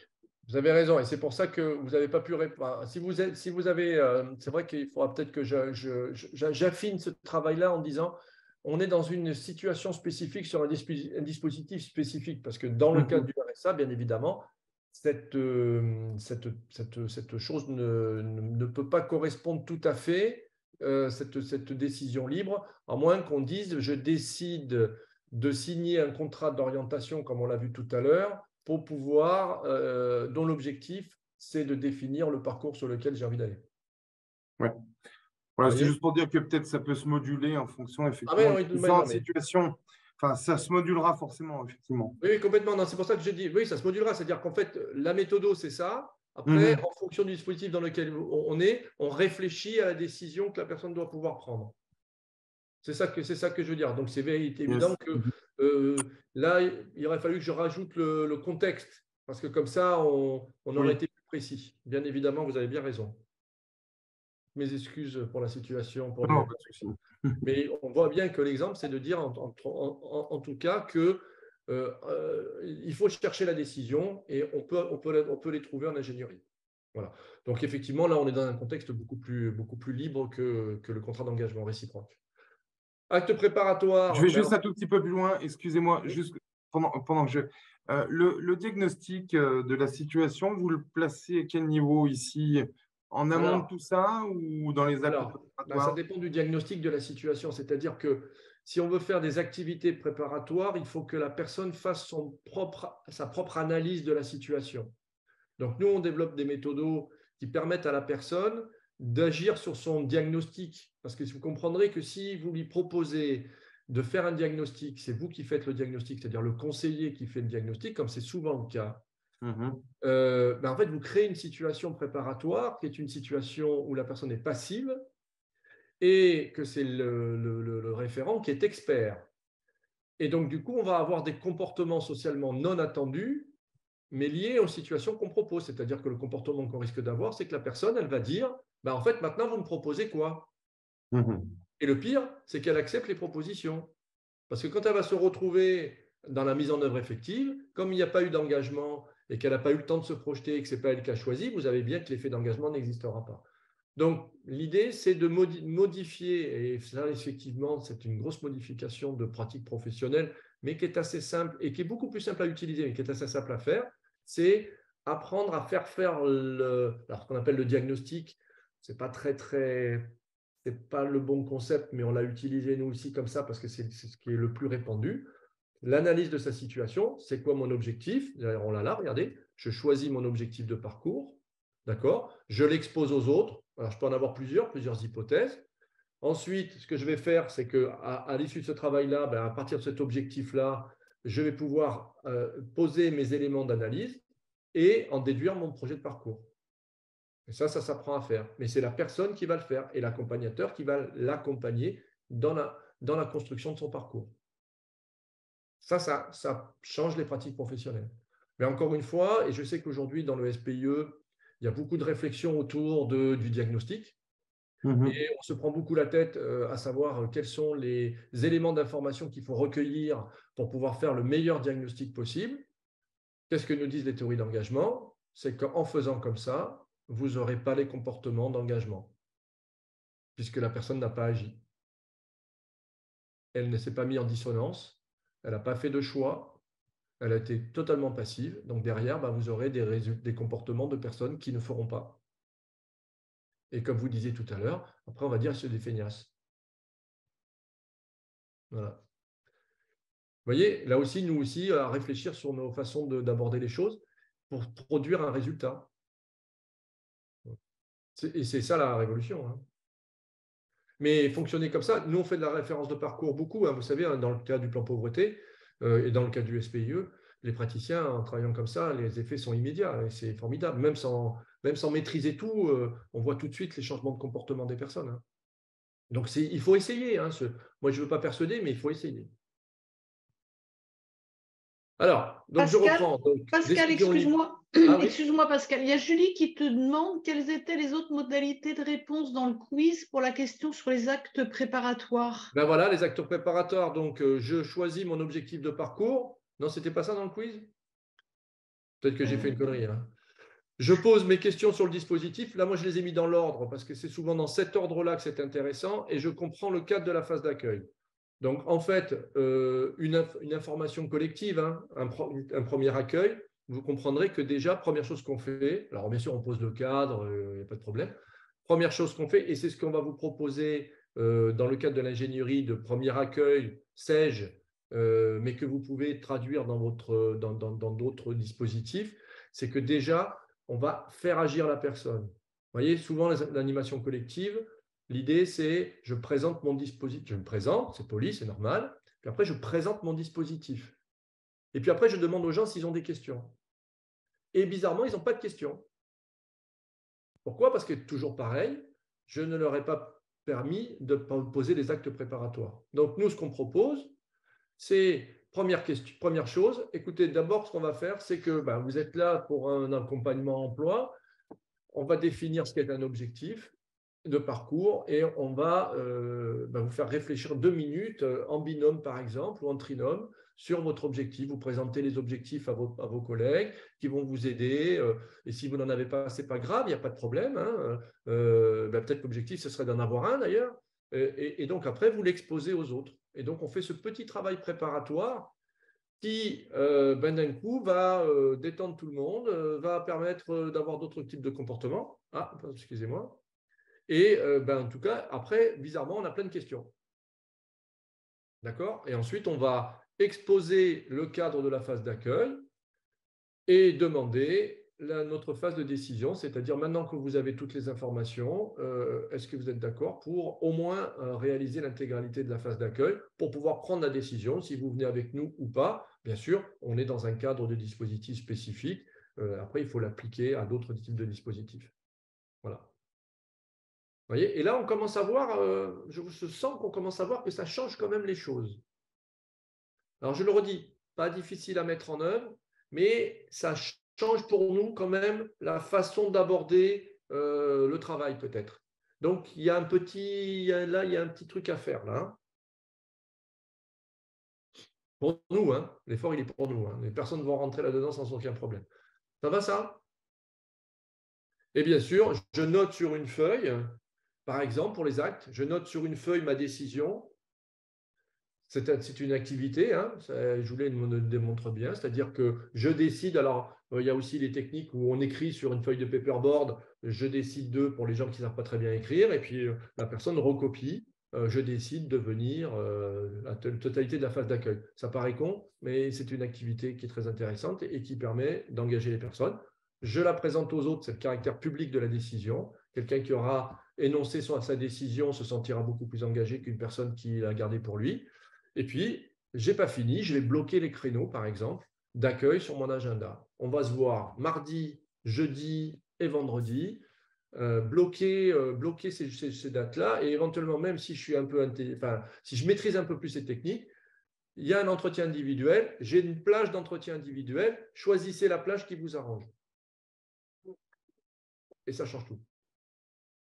Vous avez raison, et c'est pour ça que vous n'avez pas pu répondre. Si vous avez, c'est vrai qu'il faudra peut-être que j'affine ce travail-là en disant, on est dans une situation spécifique sur un dispositif spécifique, parce que dans le cadre du RSA, bien évidemment, cette chose ne peut pas correspondre tout à fait, cette décision libre, à moins qu'on dise, je décide de signer un contrat d'orientation, comme on l'a vu tout à l'heure, pour pouvoir, dont l'objectif, c'est de définir le parcours sur lequel j'ai envie d'aller. Ouais. Voilà, c'est juste pour dire que peut-être ça peut se moduler en fonction, effectivement, de situation. Enfin, ça se modulera forcément, effectivement. Oui, complètement. C'est pour ça que je dis, oui, ça se modulera. C'est-à-dire qu'en fait, la méthode, c'est ça. Après, en fonction du dispositif dans lequel on est, on réfléchit à la décision que la personne doit pouvoir prendre. C'est ça que je veux dire. Donc, c'est évident que là, il aurait fallu que je rajoute le contexte, parce que comme ça, on aurait été plus précis. Bien évidemment, vous avez bien raison. Mes excuses pour la situation. Non, pas de souci. Mais on voit bien que l'exemple, c'est de dire en tout cas que il faut chercher la décision et on peut les trouver en ingénierie. Voilà. Donc, effectivement, là, on est dans un contexte beaucoup plus libre que le contrat d'engagement réciproque. Acte préparatoire. Je vais juste un tout petit peu plus loin, excusez-moi, juste pendant que je… le diagnostic de la situation, vous le placez à quel niveau ici? En amont de tout ça ou dans les actes préparatoires? Ça dépend du diagnostic de la situation. C'est-à-dire que si on veut faire des activités préparatoires, il faut que la personne fasse sa propre analyse de la situation. Donc, nous, on développe des méthodos qui permettent à la personne d'agir sur son diagnostic. Parce que vous comprendrez que si vous lui proposez de faire un diagnostic, c'est vous qui faites le diagnostic, c'est-à-dire le conseiller qui fait le diagnostic, comme c'est souvent le cas, en fait, vous créez une situation préparatoire qui est une situation où la personne est passive et que c'est le référent qui est expert. Et donc, du coup, on va avoir des comportements socialement non attendus, mais liés aux situations qu'on propose. C'est-à-dire que le comportement qu'on risque d'avoir, c'est que la personne, elle va dire, en fait, maintenant, vous me proposez quoi? Et le pire, c'est qu'elle accepte les propositions. Parce que quand elle va se retrouver dans la mise en œuvre effective, comme il n'y a pas eu d'engagement et qu'elle n'a pas eu le temps de se projeter et que ce n'est pas elle qui a choisi, vous savez bien que l'effet d'engagement n'existera pas. Donc, l'idée, c'est de modifier, et ça, effectivement, c'est une grosse modification de pratique professionnelle, mais qui est assez simple et qui est beaucoup plus simple à utiliser, mais qui est assez simple à faire, c'est apprendre à faire ce qu'on appelle le diagnostic. C'est pas c'est pas le bon concept, mais on l'a utilisé nous aussi comme ça parce que c'est ce qui est le plus répandu. L'analyse de sa situation, c'est quoi mon objectif? D'ailleurs, on l'a là, regardez. Je choisis mon objectif de parcours, d'accord? Je l'expose aux autres. Alors, je peux en avoir plusieurs hypothèses. Ensuite, ce que je vais faire, c'est qu'à l'issue de ce travail-là, à partir de cet objectif-là, je vais pouvoir poser mes éléments d'analyse et en déduire mon projet de parcours. Et ça s'apprend à faire. Mais c'est la personne qui va le faire et l'accompagnateur qui va l'accompagner dans la construction de son parcours. Ça change les pratiques professionnelles. Mais encore une fois, et je sais qu'aujourd'hui, dans le SPIE, il y a beaucoup de réflexions autour du diagnostic. Et on se prend beaucoup la tête à savoir quels sont les éléments d'information qu'il faut recueillir pour pouvoir faire le meilleur diagnostic possible. Qu'est-ce que nous disent les théories d'engagement? C'est qu'en faisant comme ça, vous n'aurez pas les comportements d'engagement, puisque la personne n'a pas agi. Elle ne s'est pas mise en dissonance, elle n'a pas fait de choix, elle a été totalement passive. Donc derrière, vous aurez des comportements de personnes qui ne feront pas. Et comme vous disiez tout à l'heure, après on va dire que c'est des feignasses. Voilà. Vous voyez, là aussi, nous aussi, à réfléchir sur nos façons d'aborder les choses pour produire un résultat. Et c'est ça la révolution. Hein. Mais fonctionner comme ça, nous on fait de la référence de parcours beaucoup. Hein, vous savez, dans le cas du plan pauvreté et dans le cas du SPIE, les praticiens, en travaillant comme ça, les effets sont immédiats et c'est formidable. Même sans maîtriser tout, on voit tout de suite les changements de comportement des personnes. Hein. Donc il faut essayer. Hein, moi, je ne veux pas persuader, mais il faut essayer. Alors, donc Pascal, je reprends. Donc, Pascal, excuse-moi. Ah, oui. Excuse-moi, Pascal. Il y a Julie qui te demande quelles étaient les autres modalités de réponse dans le quiz pour la question sur les actes préparatoires. Ben voilà, les actes préparatoires. Donc, je choisis mon objectif de parcours. Non, c'était pas ça dans le quiz? Peut-être que j'ai fait une connerie. Hein. Je pose mes questions sur le dispositif. Là, moi, je les ai mis dans l'ordre parce que c'est souvent dans cet ordre-là que c'est intéressant et je comprends le cadre de la phase d'accueil. Donc, en fait, une information collective, hein, un premier accueil, vous comprendrez que déjà, première chose qu'on fait, alors bien sûr, on pose le cadre, il n'y a pas de problème. Première chose qu'on fait, et c'est ce qu'on va vous proposer dans le cadre de l'ingénierie de premier accueil, SAGE, mais que vous pouvez traduire dans d'autres dispositifs, c'est que déjà, on va faire agir la personne. Vous voyez, souvent, l'animation collective, l'idée, c'est je présente mon dispositif. Je me présente, c'est poli, c'est normal. Puis après, je présente mon dispositif. Et puis après, je demande aux gens s'ils ont des questions. Et bizarrement, ils n'ont pas de questions. Pourquoi? Parce que toujours pareil, je ne leur ai pas permis de poser des actes préparatoires. Donc, nous, ce qu'on propose, c'est première chose, écoutez, d'abord, ce qu'on va faire, c'est que vous êtes là pour un accompagnement emploi. On va définir ce qu'est un objectif de parcours et on va vous faire réfléchir 2 minutes en binôme par exemple ou en trinôme sur votre objectif. Vous présentez les objectifs à vos collègues qui vont vous aider et si vous n'en avez pas, ce n'est pas grave, il n'y a pas de problème. Hein. Peut-être l'objectif, ce serait d'en avoir un d'ailleurs et donc après, vous l'exposez aux autres. Et donc, on fait ce petit travail préparatoire qui, d'un coup, va détendre tout le monde, va permettre d'avoir d'autres types de comportements. Ah, excusez-moi. Et en tout cas, après, bizarrement, on a plein de questions. D'accord? Et ensuite, on va exposer le cadre de la phase d'accueil et demander notre phase de décision, c'est-à-dire maintenant que vous avez toutes les informations, est-ce que vous êtes d'accord pour au moins réaliser l'intégralité de la phase d'accueil pour pouvoir prendre la décision si vous venez avec nous ou pas. Bien sûr, on est dans un cadre de dispositif spécifique. Après, il faut l'appliquer à d'autres types de dispositifs. Voilà. Vous voyez? Et là, on commence à voir, je sens qu'on commence à voir que ça change quand même les choses. Alors, je le redis, pas difficile à mettre en œuvre, mais ça change pour nous quand même la façon d'aborder le travail peut-être. Donc, il y a un petit truc à faire là. Hein. Pour nous, hein, l'effort, il est pour nous. Hein. Les personnes vont rentrer là-dedans sans aucun problème. Ça va, ça? Et bien sûr, je note sur une feuille, par exemple, pour les actes, je note sur une feuille ma décision. C'est une activité, hein, Joulet me démontre bien, c'est-à-dire que je décide, alors il y a aussi les techniques où on écrit sur une feuille de paperboard, je décide de, pour les gens qui ne savent pas très bien écrire, et puis la personne recopie, je décide de venir la totalité de la phase d'accueil. Ça paraît con, mais c'est une activité qui est très intéressante et qui permet d'engager les personnes. Je la présente aux autres, c'est le caractère public de la décision. Quelqu'un qui aura énoncé sa décision se sentira beaucoup plus engagé qu'une personne qui l'a gardée pour lui. Et puis, je n'ai pas fini, je vais bloquer les créneaux, par exemple, d'accueil sur mon agenda. On va se voir mardi, jeudi et vendredi, bloquer ces dates-là, et éventuellement, même si je suis si je maîtrise un peu plus ces techniques, il y a un entretien individuel, j'ai une plage d'entretien individuel, choisissez la plage qui vous arrange. Et ça change tout.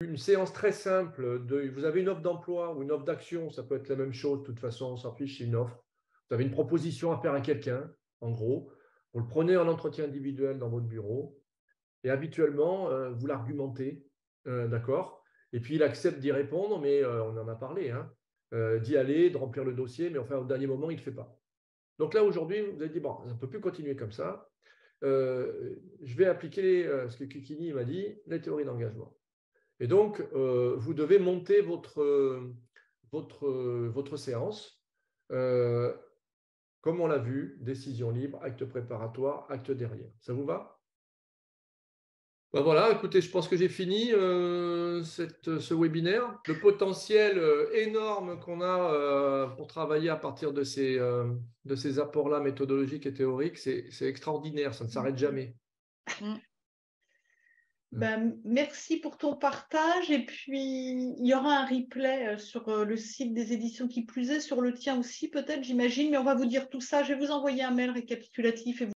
Une séance très simple, vous avez une offre d'emploi ou une offre d'action, ça peut être la même chose, de toute façon, on s'en fiche, c'est une offre. Vous avez une proposition à faire à quelqu'un, en gros, vous le prenez en entretien individuel dans votre bureau, et habituellement, vous l'argumentez, d'accord? Et puis, il accepte d'y répondre, mais on en a parlé, hein, d'y aller, de remplir le dossier, mais enfin, au dernier moment, il ne le fait pas. Donc là, aujourd'hui, vous avez dit, bon, ça ne peut plus continuer comme ça. Je vais appliquer ce que Kikini m'a dit, les théories d'engagement. Et donc, vous devez monter votre séance, comme on l'a vu, décision libre, acte préparatoire, acte derrière. Ça vous va? Ben voilà, écoutez, je pense que j'ai fini ce webinaire. Le potentiel énorme qu'on a pour travailler à partir de ces apports-là méthodologiques et théoriques, c'est extraordinaire, ça ne s'arrête jamais. Ben, merci pour ton partage, et puis il y aura un replay sur le site des éditions Qui plus est, sur le tien aussi peut-être, j'imagine, mais on va vous dire tout ça. Je vais vous envoyer un mail récapitulatif et